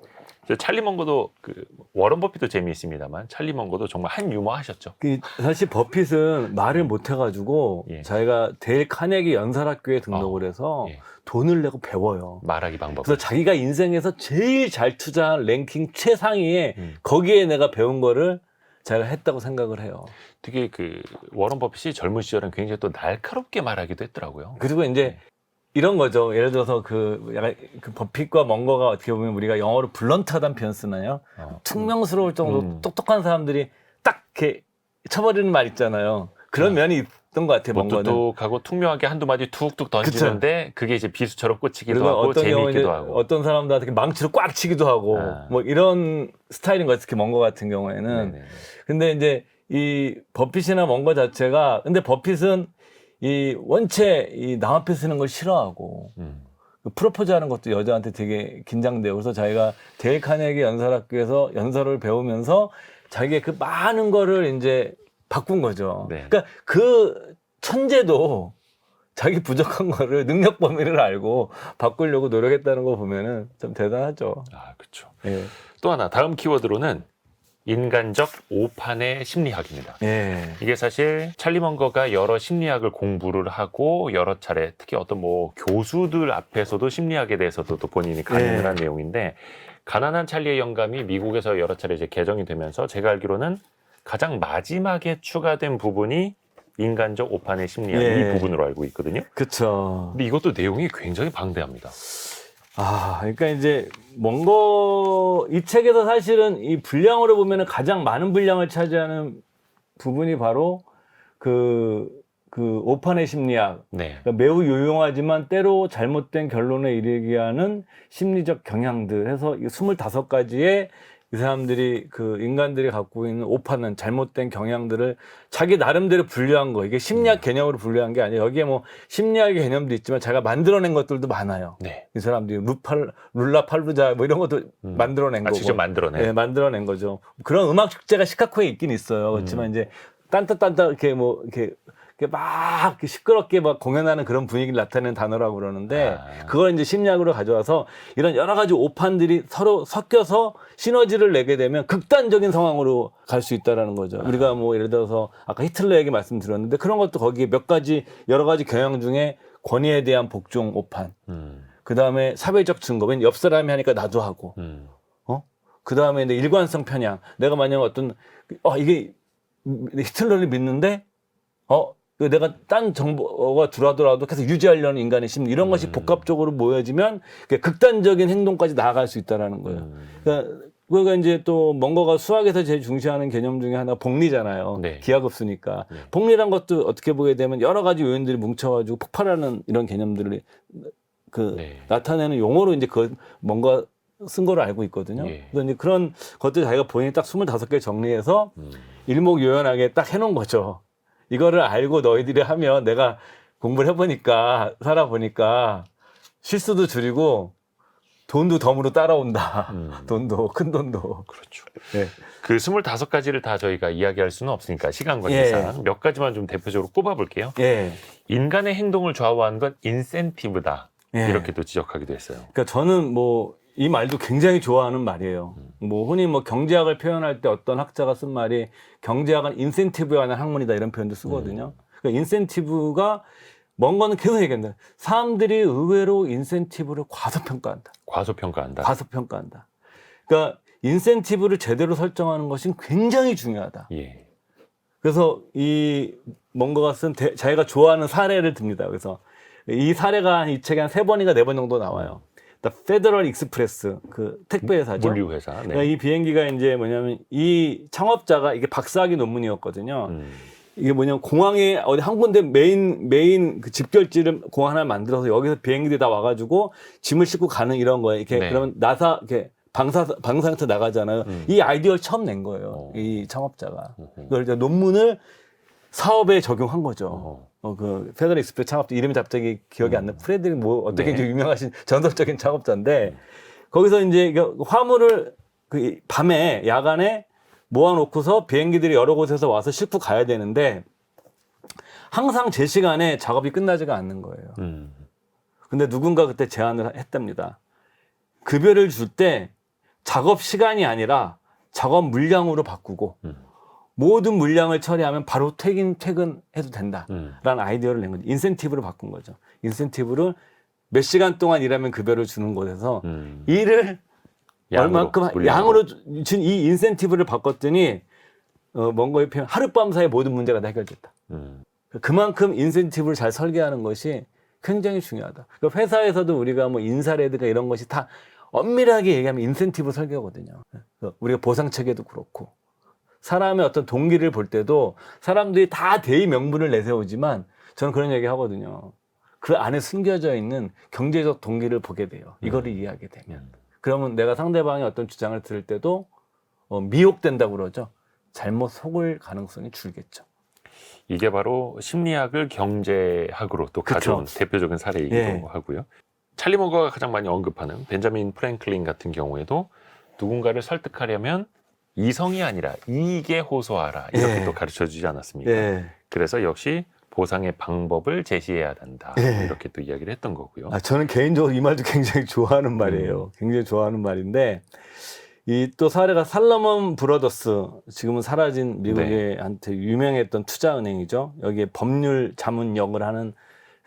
찰리 먼거도 그 워런 버핏도 재미있습니다만 찰리 먼거도 정말 한 유머 하셨죠. 사실 버핏은 말을 못 해가지고 예. 자기가 데일 카네기 연설학교에 등록을 해서 예. 돈을 내고 배워요. 말하기 방법. 그래서 자기가 인생에서 제일 잘 투자한 랭킹 최상위에 거기에 내가 배운 거를 자기가 했다고 생각을 해요. 되게 그 워런 버핏이 젊은 시절은 굉장히 또 날카롭게 말하기도 했더라고요. 그리고 이제 이런 거죠. 예를 들어서 그 약간 그 버핏과 먼거가 어떻게 보면 우리가 영어로 블런트하다는 표현 쓰나요? 퉁명스러울 정도로 똑똑한 사람들이 딱 이렇게 쳐버리는 말 있잖아요. 그런 면이 있던 것 같아요. 뭐 먼거는. 똑똑하고 퉁명하게 한두 마디 툭툭 던지는데 그게 이제 비수처럼 꽂히기도 그리고 하고 어떤 경우는 재미있기도 하고. 어떤 사람들한테 망치로 꽉 치기도 하고 뭐 이런 스타일인 것 같아요. 먼거 같은 경우에는. 네네. 근데 이제 이 버핏이나 먼거 자체가 근데 버핏은 이 원체 이 남 앞에 쓰는 걸 싫어하고 그 프로포즈하는 것도 여자한테 되게 긴장돼요. 그래서 자기가 데일 카네기 연설학교에서 연설을 배우면서 자기의 그 많은 거를 이제 바꾼 거죠. 네. 그러니까 그 천재도 자기 부족한 거를 능력 범위를 알고 바꾸려고 노력했다는 거 보면은 좀 대단하죠. 아, 그렇죠. 예. 또 하나 다음 키워드로는 인간적 오판의 심리학입니다. 예. 이게 사실 찰리 먼거가 여러 심리학을 공부를 하고 여러 차례 특히 어떤 뭐 교수들 앞에서도 심리학에 대해서도 또 본인이 강의를 한 내용인데 가난한 찰리의 영감이 미국에서 여러 차례 이제 개정이 되면서 제가 알기로는 가장 마지막에 추가된 부분이 인간적 오판의 심리학 이 부분으로 알고 있거든요. 그렇죠. 근데 이것도 내용이 굉장히 방대합니다. 아, 그러니까 이제 먼거 이 책에서 사실은 이 분량으로 보면은 가장 많은 분량을 차지하는 부분이 바로 그 오판의 심리학. 네. 그러니까 매우 유용하지만 때로 잘못된 결론에 이르게 하는 심리적 경향들 해서 이 25가지의 이 사람들이 그 인간들이 갖고 있는 오판은 잘못된 경향들을 자기 나름대로 분류한 거. 이게 심리학 개념으로 분류한 게 아니에요. 여기에 뭐 심리학의 개념도 있지만 자기가 만들어낸 것들도 많아요. 네. 이 사람들이 룰라팔루자 뭐 이런 것도 만들어낸 거고. 직접 만들어낸. 네, 만들어낸 거죠. 그런 음악 축제가 시카고에 있긴 있어요. 그렇지만 이제 딴따딴따 이렇게 뭐 이렇게 막 이렇게 시끄럽게 막 공연하는 그런 분위기를 나타내는 단어라고 그러는데 그걸 이제 심리학으로 가져와서 이런 여러 가지 오판들이 서로 섞여서 시너지를 내게 되면 극단적인 상황으로 갈 수 있다라는 거죠. 우리가 뭐 예를 들어서 아까 히틀러 얘기 말씀드렸는데 그런 것도 거기에 몇 가지 여러 가지 경향 중에 권위에 대한 복종 오판. 그다음에 사회적 증거. 왠 옆 사람이 하니까 나도 하고. 그다음에 일관성 편향. 내가 만약 어떤 이게 히틀러를 믿는데 내가 딴 정보가 들어오더라도 계속 유지하려는 인간의 심리 이런 것이 복합적으로 모여지면 극단적인 행동까지 나아갈 수 있다라는 거예요. 그러니까 이제 또 먼거가 수학에서 제일 중시하는 개념 중에 하나가 복리잖아요. 네. 기하급수니까. 네. 복리란 것도 어떻게 보게 되면 여러 가지 요인들이 뭉쳐가지고 폭발하는 이런 개념들을 나타내는 용어로 이제 그 뭔가 쓴 거로 알고 있거든요. 예. 그래서 이제 그런 것들 자기가 본인이 딱 25개 정리해서 일목요연하게 딱 해놓은 거죠. 이거를 알고 너희들이 하면 내가 공부를 해보니까 살아보니까 실수도 줄이고 돈도 덤으로 따라온다. 돈도 큰 돈도. 그렇죠. 네. 그 25가지를 다 저희가 이야기할 수는 없으니까 시간 관계상 몇 가지만 좀 대표적으로 꼽아볼게요. 예. 인간의 행동을 좌우하는 건 인센티브다. 예. 이렇게도 지적하기도 했어요. 그러니까 저는 뭐 이 말도 굉장히 좋아하는 말이에요. 뭐 흔히 뭐 경제학을 표현할 때 어떤 학자가 쓴 말이 경제학은 인센티브에 관한 학문이다 이런 표현도 쓰거든요. 그러니까 인센티브가 뭔가는 계속 얘기한다. 사람들이 의외로 인센티브를 과소평가한다. 과소평가한다. 과소평가한다. 그러니까 인센티브를 제대로 설정하는 것이 굉장히 중요하다. 예. 그래서 이 뭔가가 쓴 자기가 좋아하는 사례를 듭니다. 그래서 이 사례가 이 책에 한 3번인가 4번 정도 나와요. 페더럴 익스프레스 그 택배 회사죠. 물류 회사. 네. 그러니까 이 비행기가 이제 뭐냐면 이 창업자가 이게 박사학위 논문이었거든요. 이게 뭐냐면 공항에 어디 한 군데 메인 그 집결지를 공항 하나 만들어서 여기서 비행기들이 다 와가지고 짐을 싣고 가는 이런 거예요. 이렇게 그러면 나사 이렇게 방사선에서 나가잖아요. 이 아이디어를 처음 낸 거예요. 이 창업자가. 그걸 이제 논문을 사업에 적용한 거죠. 그 페더럴 익스프레스 창업자 이름이 갑자기 기억이 안 나. 프레드릭 뭐 어떻게 이제 유명하신 전설적인 창업자인데 거기서 이제 화물을 그 밤에 야간에 모아놓고서 비행기들이 여러 곳에서 와서 싣고 가야 되는데 항상 제 시간에 작업이 끝나지가 않는 거예요. 근데 누군가 그때 제안을 했답니다. 급여를 줄 때 작업 시간이 아니라 작업 물량으로 바꾸고 모든 물량을 처리하면 바로 퇴근해도 된다라는 아이디어를 낸 거죠. 인센티브로 바꾼 거죠. 인센티브를 몇 시간 동안 일하면 급여를 주는 곳에서 일을 얼만큼 양으로 준 이 인센티브를 바꿨더니 뭔가의 표현 하룻밤 사이에 모든 문제가 다 해결됐다. 그만큼 인센티브를 잘 설계하는 것이 굉장히 중요하다. 그러니까 회사에서도 우리가 뭐 인사라든가 이런 것이 다 엄밀하게 얘기하면 인센티브 설계거든요. 우리가 보상 체계도 그렇고 사람의 어떤 동기를 볼 때도 사람들이 다 대의 명분을 내세우지만 저는 그런 얘기 하거든요. 그 안에 숨겨져 있는 경제적 동기를 보게 돼요. 이거를 이해하게 되면. 그러면 내가 상대방의 어떤 주장을 들을 때도 미혹된다고 그러죠. 잘못 속을 가능성이 줄겠죠. 이게 바로 심리학을 경제학으로 또 가져온 대표적인 사례이기도 하고요. 찰리 머거가 가장 많이 언급하는 벤자민 프랭클린 같은 경우에도 누군가를 설득하려면 이성이 아니라 이익에 호소하라 이렇게 또 가르쳐주지 않았습니까? 그래서 역시 보상의 방법을 제시해야 된다 이렇게 또 이야기를 했던 거고요. 저는 개인적으로 이 말도 굉장히 좋아하는 말이에요. 굉장히 좋아하는 말인데 이 또 사례가 살러먼 브러더스, 지금은 사라진 미국의 한테 유명했던 투자은행이죠. 여기에 법률 자문역을 하는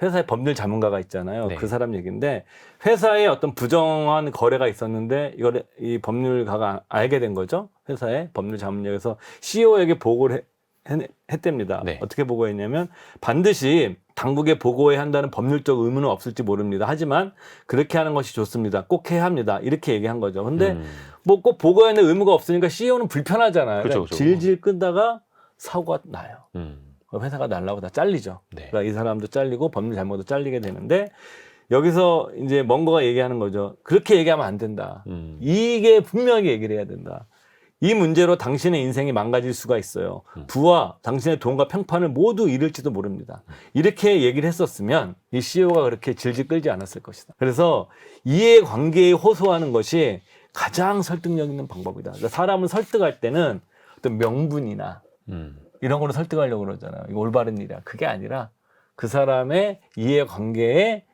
회사의 법률 자문가가 있잖아요. 그 사람 얘기인데 회사에 어떤 부정한 거래가 있었는데 이걸 이 법률가가 알게 된 거죠. 회사의 법률 자문역에서 CEO에게 보고를 했답니다. 어떻게 보고했냐면 반드시 당국에 보고해야 한다는 법률적 의무는 없을지 모릅니다. 하지만 그렇게 하는 것이 좋습니다. 꼭 해야 합니다. 이렇게 얘기한 거죠. 근데 뭐 꼭 보고해야 하는 의무가 없으니까 CEO는 불편하잖아요. 그러니까 질질 끄다가 사고가 나요. 회사가 날라고 다 잘리죠. 그러니까 이 사람도 잘리고 법률 잘못도 잘리게 되는데 여기서 이제 멍거가 얘기하는 거죠. 그렇게 얘기하면 안 된다. 이게 분명하게 얘기를 해야 된다. 이 문제로 당신의 인생이 망가질 수가 있어요. 부와 당신의 돈과 평판을 모두 잃을지도 모릅니다. 이렇게 얘기를 했었으면 이 CEO가 그렇게 질질 끌지 않았을 것이다. 그래서 이해관계에 호소하는 것이 가장 설득력 있는 방법이다. 그러니까 사람을 설득할 때는 어떤 명분이나 이런 걸로 설득하려고 그러잖아요. 이거 올바른 일이야. 그게 아니라 그 사람의 이해관계에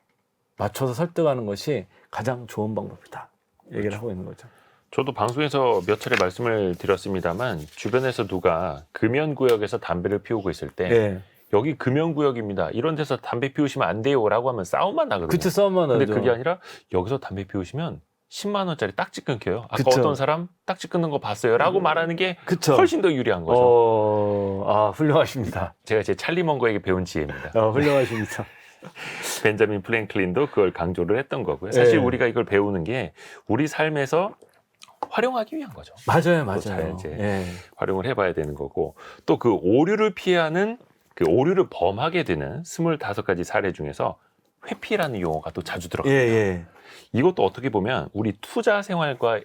맞춰서 설득하는 것이 가장 좋은 방법이다. 얘기를 하고 있는 거죠. 저도 방송에서 몇 차례 말씀을 드렸습니다만 주변에서 누가 금연구역에서 담배를 피우고 있을 때 여기 금연구역입니다. 이런 데서 담배 피우시면 안 돼요 라고 하면 싸움만 나거든요. 그쵸, 싸움만 나죠. 근데 그게 아니라 여기서 담배 피우시면 10만 원짜리 딱지 끊겨요. 아까 어떤 사람 딱지 끊는 거 봤어요 라고 말하는 게 훨씬 더 유리한 거죠. 훌륭하십니다. 제가 제 찰리 먼거에게 배운 지혜입니다. 훌륭하십니다. 벤자민 프랭클린도 그걸 강조를 했던 거고요. 사실 우리가 이걸 배우는 게 우리 삶에서 활용하기 위한 거죠. 맞아요. 잘 이제 활용을 해봐야 되는 거고 또 그 오류를 피하는 그 오류를 범하게 되는 25가지 사례 중에서 회피라는 용어가 또 자주 들어갑니다. 이것도 어떻게 보면 우리 투자 생활과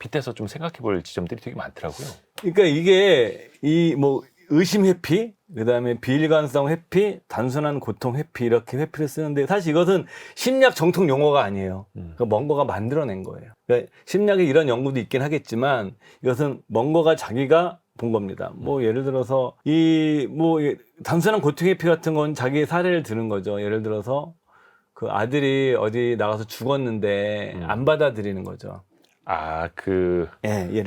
빗대서 좀 생각해볼 지점들이 되게 많더라고요. 그러니까 이게 이 뭐 의심 회피, 그다음에 비일관성 회피, 단순한 고통 회피 이렇게 회피를 쓰는데 사실 이것은 심리학 정통 용어가 아니에요. 그러니까 멍거가 만들어낸 거예요. 그러니까 심리학에 이런 연구도 있긴 하겠지만 이것은 멍거가 자기가 본 겁니다. 뭐 예를 들어서 이 뭐 단순한 고통 회피 같은 건 자기의 사례를 드는 거죠. 예를 들어서 그 아들이 어디 나가서 죽었는데 안 받아들이는 거죠.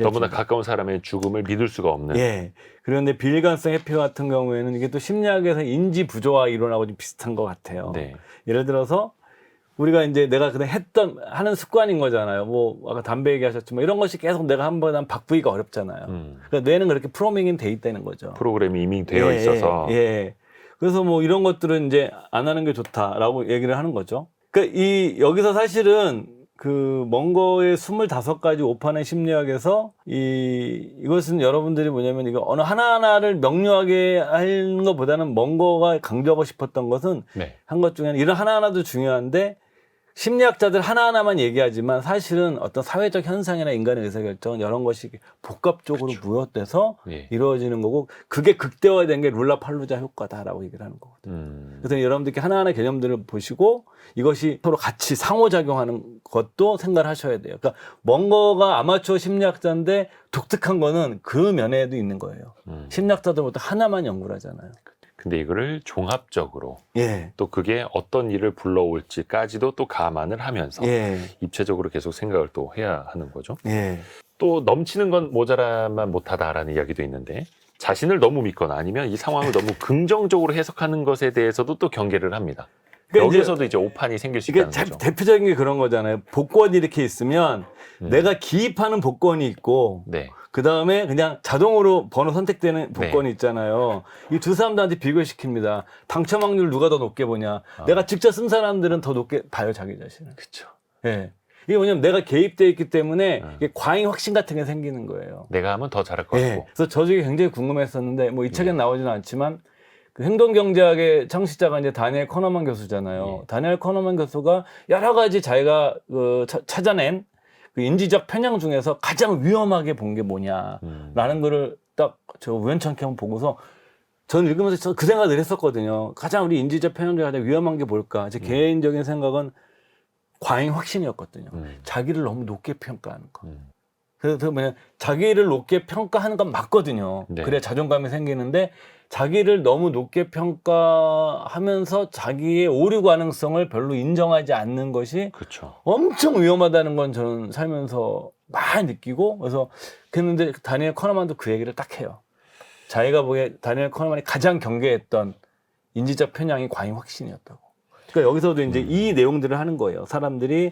너무나 가까운 사람의 죽음을 믿을 수가 없는. 그런데 비일관성 회피 같은 경우에는 이게 또 심리학에서 인지 부조화 이론하고 좀 비슷한 것 같아요. 예를 들어서 우리가 이제 내가 그냥 하는 습관인 거잖아요. 뭐 아까 담배 얘기하셨지만 이런 것이 계속 내가 한번 바꾸기가 어렵잖아요. 그러니까 뇌는 그렇게 프로그래밍이 돼 있다는 거죠. 프로그램이 이미 되어 있어서. 그래서 뭐 이런 것들은 이제 안 하는 게 좋다라고 얘기를 하는 거죠. 그러니까 여기서 사실은 그 멍거의 25가지 오판의 심리학에서 이것은 여러분들이 뭐냐면 이거 어느 하나하나를 명료하게 하는 것보다는 멍거가 강조하고 싶었던 것은 한 것 중에는 이런 하나하나도 중요한데 심리학자들 하나하나만 얘기하지만 사실은 어떤 사회적 현상이나 인간의 의사결정은 이런 것이 복합적으로 무엇돼서 이루어지는 거고 그게 극대화된 게 룰라팔루자 효과다라고 얘기를 하는 거거든요. 그래서 여러분들께 하나하나 개념들을 보시고 이것이 서로 같이 상호작용하는 것도 생각을 하셔야 돼요. 그러니까 멍거가 아마추어 심리학자인데 독특한 거는 그 면에도 있는 거예요. 심리학자들보다 하나만 연구를 하잖아요. 근데 이거를 종합적으로 예. 또 그게 어떤 일을 불러올지까지도 또 감안을 하면서 예. 입체적으로 계속 생각을 또 해야 하는 거죠. 예. 또 넘치는 건 모자라만 못하다라는 이야기도 있는데 자신을 너무 믿거나 아니면 이 상황을 너무 긍정적으로 해석하는 것에 대해서도 또 경계를 합니다. 그러니까 여기서도 이제 오판이 생길 수 이게 있다는 거죠. 대표적인 게 그런 거잖아요. 복권이 이렇게 있으면 내가 기입하는 복권이 있고 네. 그 다음에 그냥 자동으로 번호 선택되는 복권이 네. 있잖아요. 이 두 사람들한테 비교시킵니다. 당첨 확률 누가 더 높게 보냐. 아. 내가 직접 쓴 사람들은 더 높게 봐요, 자기 자신을. 그렇죠. 예. 이게 뭐냐면 내가 개입되어 있기 때문에 이게 과잉 확신 같은 게 생기는 거예요. 내가 하면 더 잘할 것 같고. 예. 그래서 저 적이 굉장히 궁금했었는데 뭐 이 책엔 나오지는 않지만 그 행동경제학의 창시자가 이제 다니엘 커너만 교수잖아요. 예. 다니엘 커너만 교수가 여러 가지 자기가 찾아낸 그 인지적 편향 중에서 가장 위험하게 본 게 뭐냐라는 거를 딱 저 우연찮게 한번 보고서 저는 읽으면서 그 생각을 했었거든요. 가장 우리 인지적 편향 중에 가장 위험한 게 뭘까? 제 개인적인 생각은 과잉 확신이었거든요. 자기를 너무 높게 평가하는 거. 그래서 뭐냐 자기를 높게 평가하는 건 맞거든요. 네. 그래야 자존감이 생기는데 자기를 너무 높게 평가하면서 자기의 오류 가능성을 별로 인정하지 않는 것이 그렇죠. 엄청 위험하다는 건 저는 살면서 많이 느끼고 그래서 그랬는데 다니엘 커너만도 그 얘기를 딱 해요. 자기가 보기에 다니엘 커너만이 가장 경계했던 인지적 편향이 과잉 확신이었다고. 그러니까 여기서도 이제 이 내용들을 하는 거예요. 사람들이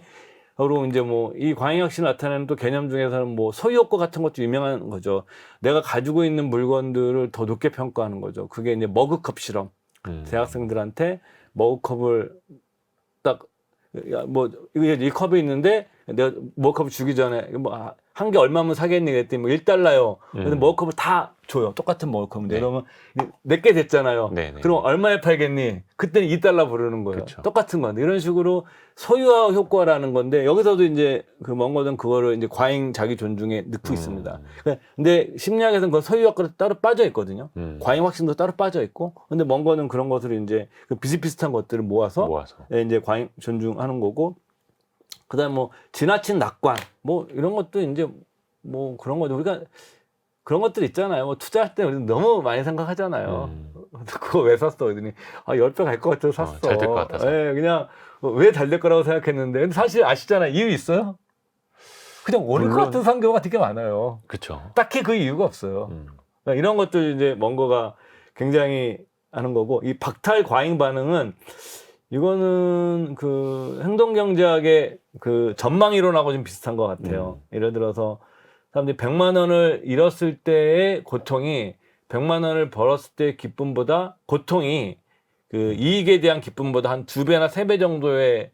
서로 이제 뭐 이 과잉 확신을 나타내는 또 개념 중에서는 뭐 소유욕구 같은 것도 유명한 거죠. 내가 가지고 있는 물건들을 더 높게 평가하는 거죠. 그게 이제 머그컵 실험. 대학생들한테 머그컵을 딱 뭐 이 컵이 있는데 내가 머그컵을 주기 전에 뭐 한 개 얼마면 사겠니 그랬더니 뭐 1달러요. 근데 머그컵을 다 줘요. 똑같은 머그컵인데 네. 그러면 몇 개 됐잖아요. 네네. 그럼 얼마에 팔겠니? 그때는 2달러 부르는 거예요. 그쵸. 똑같은 건데 이런 식으로 소유화 효과라는 건데 여기서도 이제 그 뭔거든 그거를 이제 과잉 자기 존중에 넣고 있습니다. 근데 심리학에서는 그 소유 효과로 따로 빠져 있거든요. 과잉 확신도 따로 빠져 있고 근데 뭔거는 그런 것을 이제 그 비슷비슷한 것들을 모아서 이제 과잉 존중하는 거고 그다음 뭐 지나친 낙관 뭐 이런 것도 이제 뭐 그런 거죠. 우리가 그런 것들 있잖아요. 뭐 투자할 때 우리 너무 많이 생각하잖아요. 그거 왜 샀어? 그러더니 10배 갈 것 같아서 샀어. 잘 될 것 같아서. 예, 그냥 왜 잘 될 거라고 생각했는데 근데 사실 아시잖아요. 이유 있어요? 그냥 오를 것 같은 산 경우가 되게 많아요. 그렇죠. 딱히 그 이유가 없어요. 그러니까 이런 것들 이제 뭔가가 굉장히 하는 거고 이 박탈 과잉 반응은 이거는 그 행동경제학의 그 전망 이론하고 좀 비슷한 것 같아요. 예를 들어서 사람들이 100만 원을 잃었을 때의 고통이 100만 원을 벌었을 때의 기쁨보다 고통이 그 이익에 대한 기쁨보다 한 2배나 3배 정도의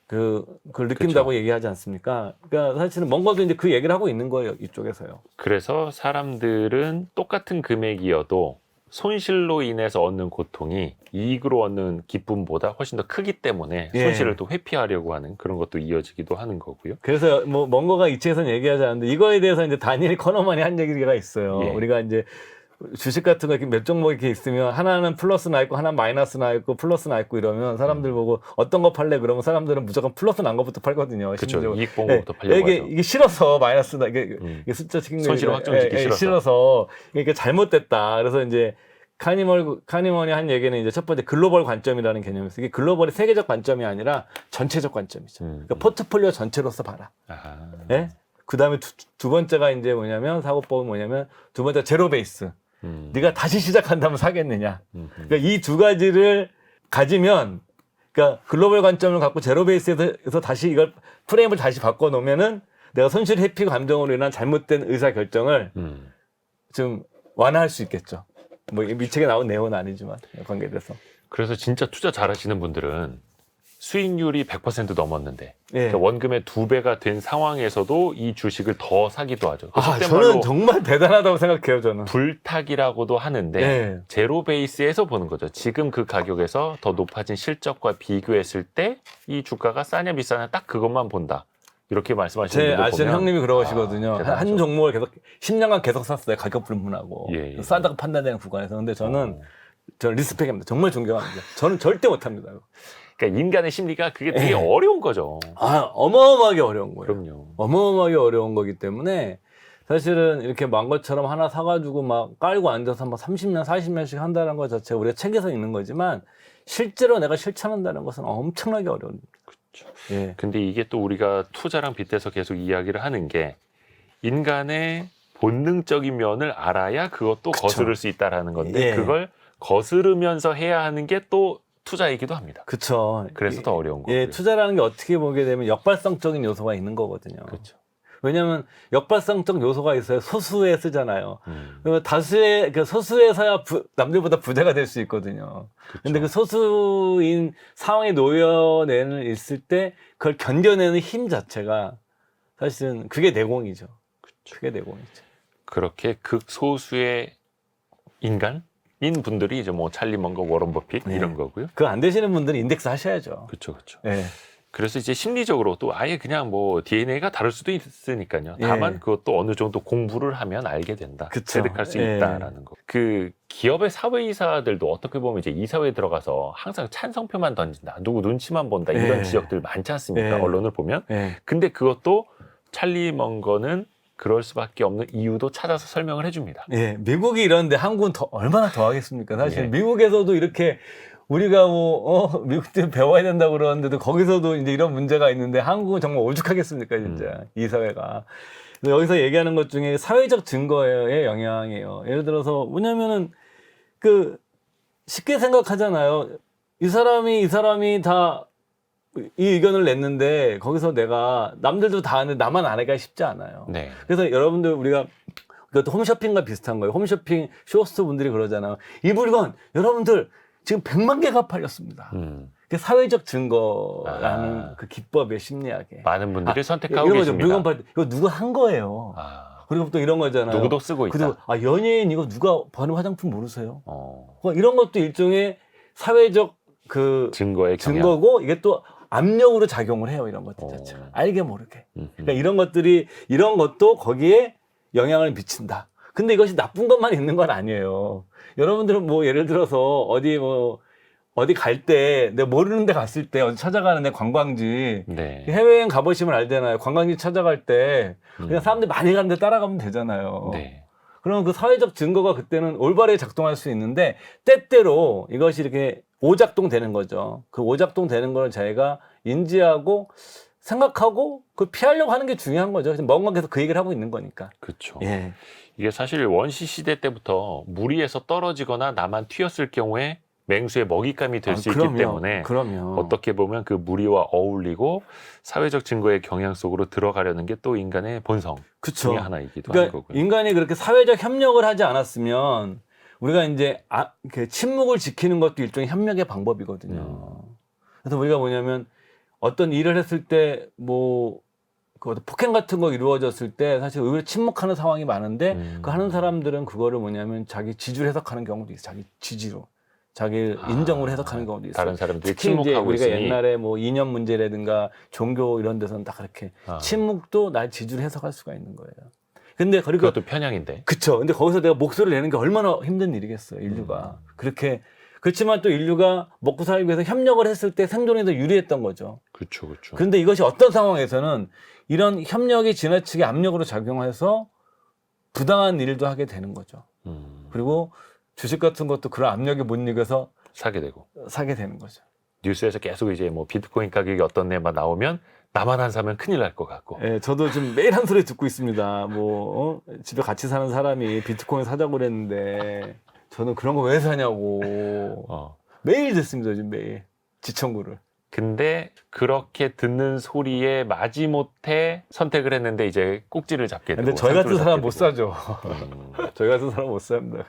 그걸 느낀다고 그쵸. 얘기하지 않습니까? 그러니까 사실은 뭔가도 이제 그 얘기를 하고 있는 거예요. 이쪽에서요. 그래서 사람들은 똑같은 금액이어도 손실로 인해서 얻는 고통이 이익으로 얻는 기쁨보다 훨씬 더 크기 때문에 예. 손실을 또 회피하려고 하는 그런 것도 이어지기도 하는 거고요. 그래서 뭐 뭔가가 이 책에서는 얘기하지 않는데 이거에 대해서 이제 다니엘 커너만이 한 얘기가 있어요. 예. 우리가 이제 주식 같은 거 이렇게 몇 종목 이렇게 있으면 하나는 플러스 나 있고 하나는 마이너스 나 있고 플러스 나 있고 이러면 사람들 보고 어떤 거 팔래 그러면 사람들은 무조건 플러스 난 것부터 팔거든요. 그렇죠. 심지어. 이익 본 것부터 팔려고 하죠. 이게 싫어서 마이너스 나 이게 숫자 찍는 손실을 확정짓기 싫어서 이게 잘못됐다. 그래서 이제 카니먼이 한 얘기는 이제 첫 번째 글로벌 관점이라는 개념이 있어요. 이게 글로벌의 세계적 관점이 아니라 전체적 관점이죠. 그러니까 포트폴리오 전체로서 봐라. 아하. 예? 그 다음에 두 번째가 이제 뭐냐면 사고법은 뭐냐면 두 번째 제로 베이스. 네가 다시 시작한다면 사겠느냐. 그러니까 이 두 가지를 가지면 그러니까 글로벌 관점을 갖고 제로 베이스에서 다시 이걸 프레임을 다시 바꿔 놓으면은 내가 손실 회피 감정으로 인한 잘못된 의사 결정을 좀 완화할 수 있겠죠. 뭐 이 책에 나온 내용은 아니지만 관계돼서. 그래서 진짜 투자 잘하시는 분들은 수익률이 100% 넘었는데 예. 그러니까 원금의 2배가 된 상황에서도 이 주식을 더 사기도 하죠. 아, 속된 저는 말로 정말 대단하다고 생각해요, 저는. 불타기라고도 하는데 예. 제로 베이스에서 보는 거죠. 지금 그 가격에서 더 높아진 실적과 비교했을 때 이 주가가 싸냐 비싸냐 딱 그것만 본다. 이렇게 말씀하시는 제 분들 아시는 보면 형님이 그러시거든요. 대단하죠. 한 종목을 계속 10년간 계속 샀어요. 가격 불문하고. 예, 예. 싸다고 판단되는 구간에서. 근데 저는 리스펙합니다. 정말 존경합니다. 저는 절대 못합니다. 그러니까 인간의 심리가 그게 되게 예. 어려운 거죠. 아, 어마어마하게 어려운 거예요. 그럼요. 어마어마하게 어려운 거기 때문에 사실은 이렇게 망 것처럼 하나 사가지고 막 깔고 앉아서 막 30년, 40년씩 한다는 것 자체가 우리가 책에서 읽는 거지만 실제로 내가 실천한다는 것은 엄청나게 어려운 일입니다. 그렇죠. 예. 근데 이게 또 우리가 투자랑 빗대서 계속 이야기를 하는 게 인간의 본능적인 면을 알아야 그것도 그쵸. 거스를 수 있다라는 건데 예. 그걸 거스르면서 해야 하는 게 또 투자이기도 합니다. 그쵸. 그래서 더 어려운 거고요. 예, 투자라는 게 어떻게 보게 되면 역발상적인 요소가 있는 거거든요. 그렇죠. 왜냐하면 역발상적 요소가 있어요. 소수에 쓰잖아요. 음, 그러면 다수의, 그 소수에서야 남들보다 부자가 될 수 있거든요. 그렇죠. 근데 그 소수인 상황에 놓여내는 있을 때 그걸 견뎌내는 힘 자체가 사실은 그게 내공이죠. 그게 내공이죠. 그렇게 극소수의 인간인 분들이 이제 뭐 찰리 먼거, 워런 버핏 네. 이런 거고요. 그거 안 되시는 분들은 인덱스 하셔야죠. 그렇죠, 그렇죠. 예. 그래서 이제 심리적으로 또 아예 그냥 뭐 DNA가 다를 수도 있으니까요. 예. 다만 그것도 어느 정도 공부를 하면 알게 된다. 그쵸. 체득할 수 예. 있다라는 거. 그 기업의 사회이사들도 어떻게 보면 이제 이사회에 들어가서 항상 찬성표만 던진다. 누구 눈치만 본다. 이런 예. 지역들 많지 않습니까? 예. 언론을 보면. 예. 근데 그것도 찰리 먼거는 그럴 수밖에 없는 이유도 찾아서 설명을 해줍니다. 예, 미국이 이러는데 한국은 얼마나 더 하겠습니까? 사실 예. 미국에서도 이렇게 우리가 미국 때 배워야 된다고 그러는데도 거기서도 이제 이런 문제가 있는데 한국은 정말 오죽하겠습니까, 진짜. 이 사회가. 그래서 여기서 얘기하는 것 중에 사회적 증거의 영향이에요. 예를 들어서 뭐냐면은 쉽게 생각하잖아요. 이 사람이 다 이 의견을 냈는데 거기서 내가 남들도 다 하는데 나만 안 하기가 쉽지 않아요. 네. 그래서 여러분들 우리가 이것도 홈쇼핑과 비슷한 거예요. 홈쇼핑 쇼호스트 분들이 그러잖아요. 이 물건 여러분들 지금 100만 개가 팔렸습니다. 그게 사회적 증거라는 그 기법의 심리학에 많은 분들이 선택하고 이런 거죠. 계십니다. 물건 팔 때 이거 누가 한 거예요. 그리고 또 이런 거잖아요. 누구도 쓰고 있다. 그리고 연예인 이거 누가 바른 화장품 모르세요? 이런 것도 일종의 사회적 증거의 경향. 증거고 이게 또 압력으로 작용을 해요. 이런 것들 자체가. 알게 모르게. 그러니까 이런 것도 거기에 영향을 미친다. 근데 이것이 나쁜 것만 있는 건 아니에요. 여러분들은 뭐 예를 들어서 어디 갈 때 내가 모르는 데 갔을 때 어디 찾아가는데 관광지 네. 해외여행 가보시면 알잖아요. 관광지 찾아갈 때 그냥 사람들이 많이 가는 데 따라가면 되잖아요. 네. 그러면 그 사회적 증거가 그때는 올바르게 작동할 수 있는데 때때로 이것이 이렇게 오작동 되는 거죠. 그 오작동 되는 걸 저희가 인지하고 생각하고 그 피하려고 하는 게 중요한 거죠. 뭔가 계속 그 얘기를 하고 있는 거니까. 그렇죠. 예. 이게 사실 원시 시대 때부터 무리에서 떨어지거나 나만 튀었을 경우에 맹수의 먹잇감이 될 수 있기 때문에 그럼요. 어떻게 보면 그 무리와 어울리고 사회적 증거의 경향 속으로 들어가려는 게 또 인간의 본성 중에 하나이기도 한 거고요. 인간이 그렇게 사회적 협력을 하지 않았으면 우리가 이제 침묵을 지키는 것도 일종의 협력의 방법이거든요. 그래서 우리가 뭐냐면 어떤 일을 했을 때 폭행 같은 거 이루어졌을 때 사실 의외로 침묵하는 상황이 많은데 그 하는 사람들은 그거를 뭐냐면 자기 지주를 해석하는 경우도 있어요. 자기 지지로. 자기 인정으로 해석하는 경우도 있어요. 다른 사람들이 특히 이제 침묵하고 우리가 있으니. 옛날에 이념 문제라든가 종교 이런 데서는 다 그렇게 침묵도 날 지주를 해석할 수가 있는 거예요. 근데 그것도 편향인데. 그쵸. 근데 거기서 내가 목소리를 내는 게 얼마나 힘든 일이겠어요, 인류가. 그렇지만 또 인류가 먹고 살기 위해서 협력을 했을 때 생존에 더 유리했던 거죠. 그렇죠, 그렇죠. 근데 이것이 어떤 상황에서는 이런 협력이 지나치게 압력으로 작용해서 부당한 일도 하게 되는 거죠. 그리고 주식 같은 것도 그런 압력에 못 이겨서 사게 되고. 사게 되는 거죠. 뉴스에서 계속 이제 비트코인 가격이 어떤 데만 나오면 나만 안 사면 큰일 날 것 같고. 예, 저도 지금 매일 한 소리 듣고 있습니다. 집에 같이 사는 사람이 비트코인 사자고 그랬는데 저는 그런 거 왜 사냐고. 매일 듣습니다, 지금 매일. 지청구를. 근데 그렇게 듣는 소리에 마지못해 선택을 했는데 이제 꼭지를 잡게 되고. 근데 저희 같은 사람 못 되고. 사죠. 저희 같은 사람 못 삽니다.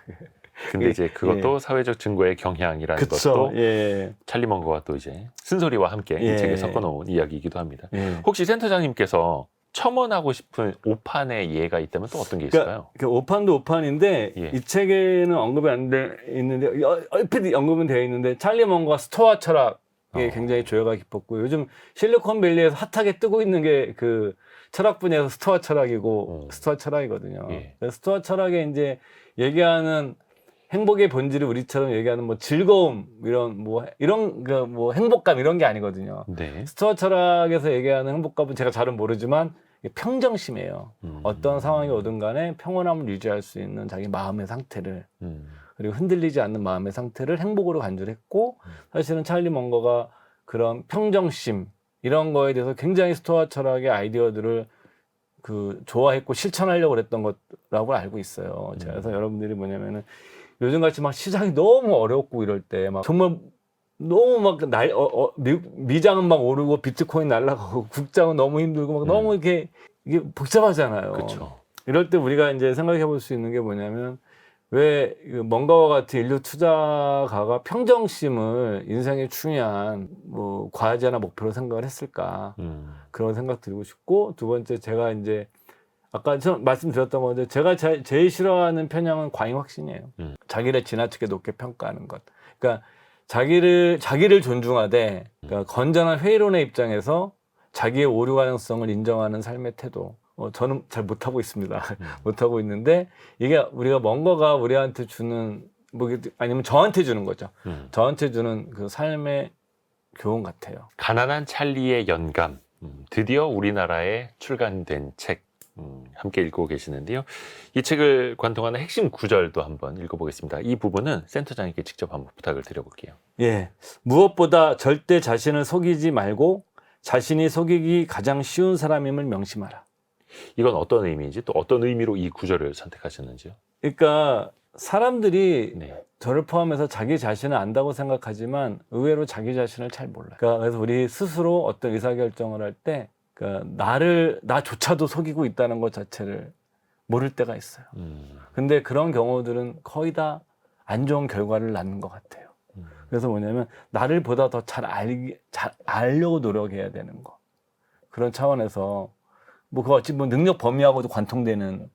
근데 이제 그것도 사회적 증거의 경향이라는 그쵸, 것도 예. 찰리 먼거가 또 이제 쓴소리와 함께 이 책에 섞어놓은 이야기이기도 합니다. 혹시 센터장님께서 첨언하고 싶은 오판의 예가 있다면 또 어떤 게 있을까요? 오판도 오판인데 이 책에는 언급이 안 돼 있는데 얼핏 언급은 되어 있는데 찰리 먼거가 스토아 철학에 굉장히 조예가 깊었고 요즘 실리콘밸리에서 핫하게 뜨고 있는 게 그 철학 분야에서 스토아 철학이고 스토아 철학이거든요. 스토아 철학에 이제 얘기하는 행복의 본질을 우리처럼 얘기하는 즐거움 이런 행복감 이런 게 아니거든요. 네. 스토아 철학에서 얘기하는 행복감은 제가 잘은 모르지만 이게 평정심이에요. 어떤 상황이 오든 간에 평온함을 유지할 수 있는 자기 마음의 상태를 그리고 흔들리지 않는 마음의 상태를 행복으로 간주했고 사실은 찰리 먼거가 그런 평정심 이런 거에 대해서 굉장히 스토아 철학의 아이디어들을 그 좋아했고 실천하려고 그랬던 거라고 알고 있어요. 그래서 여러분들이 뭐냐면은 요즘같이 막 시장이 너무 어렵고 이럴 때 막 정말 너무 막 미장은 막 오르고 비트코인 날라가고 국장은 너무 힘들고 막 너무 이게 복잡하잖아요. 그렇죠. 이럴 때 우리가 이제 생각해 볼 수 있는 게 뭐냐면 왜 먼거와 같은 인류 투자가가 평정심을 인생의 중요한 뭐 과제나 목표로 생각을 했을까 그런 생각 들고 싶고 두 번째 제가 이제 아까 말씀드렸던 건데 제가 제일 싫어하는 편향은 과잉 확신이에요. 자기를 지나치게 높게 평가하는 것. 그러니까 자기를 존중하되 그러니까 건전한 회의론의 입장에서 자기의 오류 가능성을 인정하는 삶의 태도. 저는 잘 못하고 있습니다. 못하고 있는데 이게 우리가 먼거가 우리한테 주는 뭐 아니면 저한테 주는 거죠. 저한테 주는 그 삶의 교훈 같아요. 가난한 찰리의 연감. 드디어 우리나라에 출간된 책. 함께 읽고 계시는데요. 이 책을 관통하는 핵심 구절도 한번 읽어보겠습니다. 이 부분은 센터장님께 직접 한번 부탁을 드려볼게요. 예, 무엇보다 절대 자신을 속이지 말고 자신이 속이기 가장 쉬운 사람임을 명심하라. 이건 어떤 의미인지 또 어떤 의미로 이 구절을 선택하셨는지요? 그러니까 사람들이 네. 저를 포함해서 자기 자신을 안다고 생각하지만 의외로 자기 자신을 잘 몰라요. 그러니까 그래서 우리 스스로 어떤 의사결정을 할 때 그러니까 나조차도 속이고 있다는 것 자체를 모를 때가 있어요. 근데 그런 경우들은 거의 다 안 좋은 결과를 낳는 것 같아요. 그래서 뭐냐면 나를 보다 더 잘 알려고 노력해야 되는 거. 그런 차원에서 뭐 그 어찌 뭐 능력 범위하고도 관통되는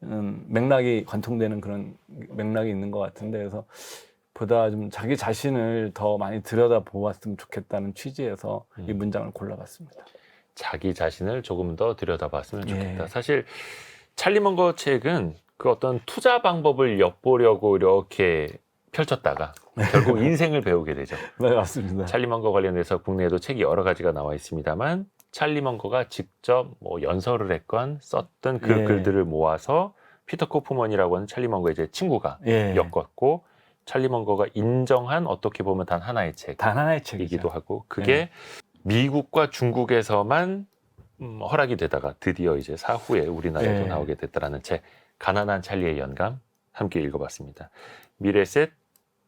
맥락이 관통되는 그런 맥락이 있는 것 같은데 그래서 보다 좀 자기 자신을 더 많이 들여다 보았으면 좋겠다는 취지에서 이 문장을 골라봤습니다. 자기 자신을 조금 더 들여다봤으면 좋겠다. 예. 사실 찰리 먼거 책은 그 어떤 투자 방법을 엿보려고 이렇게 펼쳤다가 결국 인생을 배우게 되죠. 네, 맞습니다. 찰리 먼거 관련해서 국내에도 책이 여러 가지가 나와 있습니다만 찰리 먼거가 직접 뭐 연설을 했건 썼던 그 예. 글들을 모아서 피터 코프먼이라고 하는 찰리 먼거의 이제 친구가 예. 엮었고 찰리 먼거가 인정한 어떻게 보면 단 하나의 단 하나의 책이죠. 책이기도 하고 그게 미국과 중국에서만 허락이 되다가 드디어 이제 사후에 우리나라에도 예. 나오게 됐다라는 책 가난한 찰리의 연감 함께 읽어봤습니다. 미래셋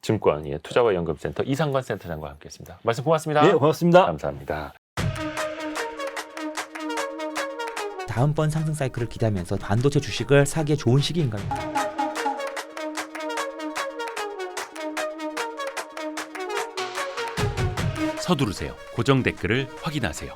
증권 투자와 연금센터 이상관 센터장과 함께했습니다. 말씀 고맙습니다. 예, 고맙습니다. 감사합니다. 다음번 상승 사이클을 기대하면서 반도체 주식을 사기에 좋은 시기인가요? 서두르세요. 고정 댓글을 확인하세요.